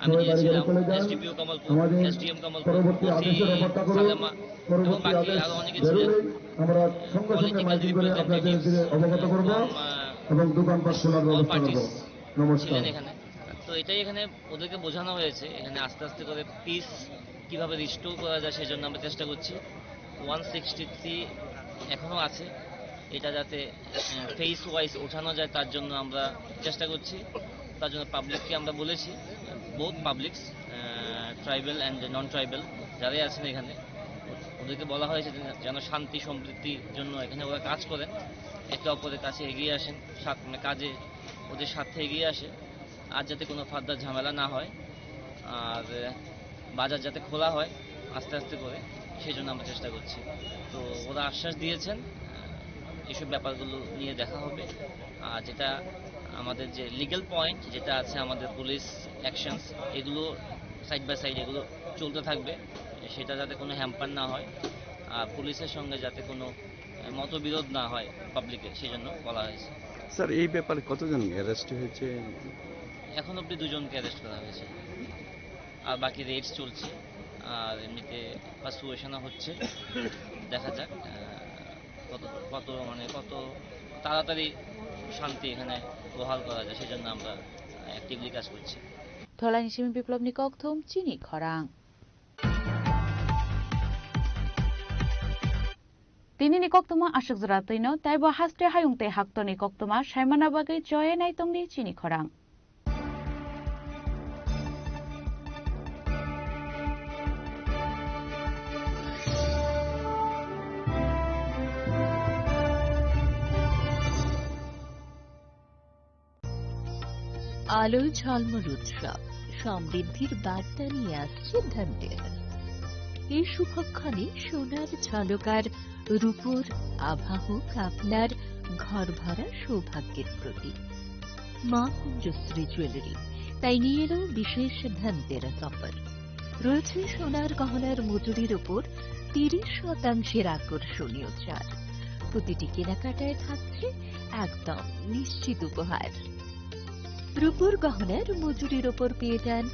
সবাই বাড়ি ঘরে চলে যান। আমাদের পরবর্তী আদেশের অপেক্ষা করুন। পরবর্তী আদেশ বেরোলেই আমরা সঙ্গে সঙ্গে মাইকিং করে আপনাদের অবগত করব এবং দোকানপাট খোলার ব্যবস্থা করব। নমস্কার। তো এটাই এখানে ওদেরকে বোঝানো হয়েছে, এখানে আস্তে আস্তে করে পিস কিভাবে রিস্টোর করা যায় সেই জন্য আমরা চেষ্টা করছি। 163 এখনো আছে, এটা যাতে ফেস ওয়াইজ ওঠানো যায় তার জন্য আমরা চেষ্টা করছি। তার জন্য পাবলিককে আমরা বলেছি, both publics, tribal and non tribal যারাই আছেন এখানে, ওদেরকে বলা হয়েছে যেন শান্তি সমৃদ্ধির জন্য এখানে ওরা কাজ করেন, একে অপরের কাছে এগিয়ে আসেন, কাজে ওদের সাথে এগিয়ে আসে, আর যাতে কোনো ফার্দার ঝামেলা না হয়, আর বাজার যাতে খোলা হয় আস্তে আস্তে করে, সেই জন্য আমরা চেষ্টা করছি। তো ওরা আশ্বাস দিয়েছেন এসব ব্যাপারগুলো নিয়ে দেখা হবে, আর যেটা আমাদের যে লিগ্যাল পয়েন্ট যেটা আছে আমাদের পুলিশ অ্যাকশনস এগুলো সাইড বাই সাইড এগুলো চলতে থাকবে, সেটা যাতে কোনো হ্যাম্পার না হয় আর পুলিশের সঙ্গে যাতে কোনো মতবিরোধ না হয় পাবলিকের, সেই জন্য বলা হয়েছে। স্যার এই ব্যাপারে কতজন অ্যারেস্ট হয়েছে? এখন অবধি 2 জনকে অ্যারেস্ট করা হয়েছে, আর বাকি রেডস চলছে, আর এমনিতে পারসুয়েশনও হচ্ছে। দেখা যাক কত তাড়াতাড়ি শান্তি এখানে বহাল করা যায়, সেই জন্য আমরা অ্যাক্টিভলি কাজ করছি। থলানি সিমি বিপ্লব নিকক থুম চিনি খরাং তিনি নিকক তুমা আশক জরা তৈন তাই বা হাস্তে হায়ুংতে হাক্ত নিকক তুমা সাইমানা বাগৈ জয়ে নাই তংনি চিনি খরাং আলো ঝলমল উৎসব সমৃদ্ধির বার্তা নিয়ে আসছে ধনতেরাস। এই শুভক্ষণে সোনার ঝলকার রূপোর আভা হোক আপনার ঘর ভরা সৌভাগ্যের প্রতীক। মা কুঞ্জশ্রী জুয়েলারি তাই নিয়ে এলো বিশেষ ধনতেরাস অফার। রয়েছে সোনার গহনার মজুরির উপর 30% আকর্ষণীয় ছাড়। প্রতিটি কেনাকাটায় থাকছে একদম নিশ্চিত উপহার। রূপোর গহনার মজুরির ওপর পেয়ে যান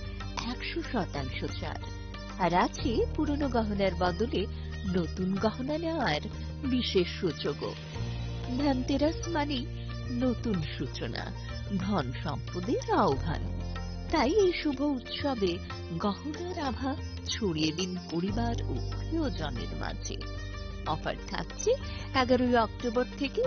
100% ছাড়, আর আছে পুরনো গহনার বদলে নতুন গহনা নেওয়ার বিশেষ সুযোগও। ধনতেরাস মানে নতুন সূচনা, ধন সম্পদের আহ্বান। তাই এই শুভ উৎসবে গহনার আভা ছড়িয়ে দিন পরিবার ও প্রিয়জনের মাঝে। অফার থাকছে 11 অক্টোবর থেকে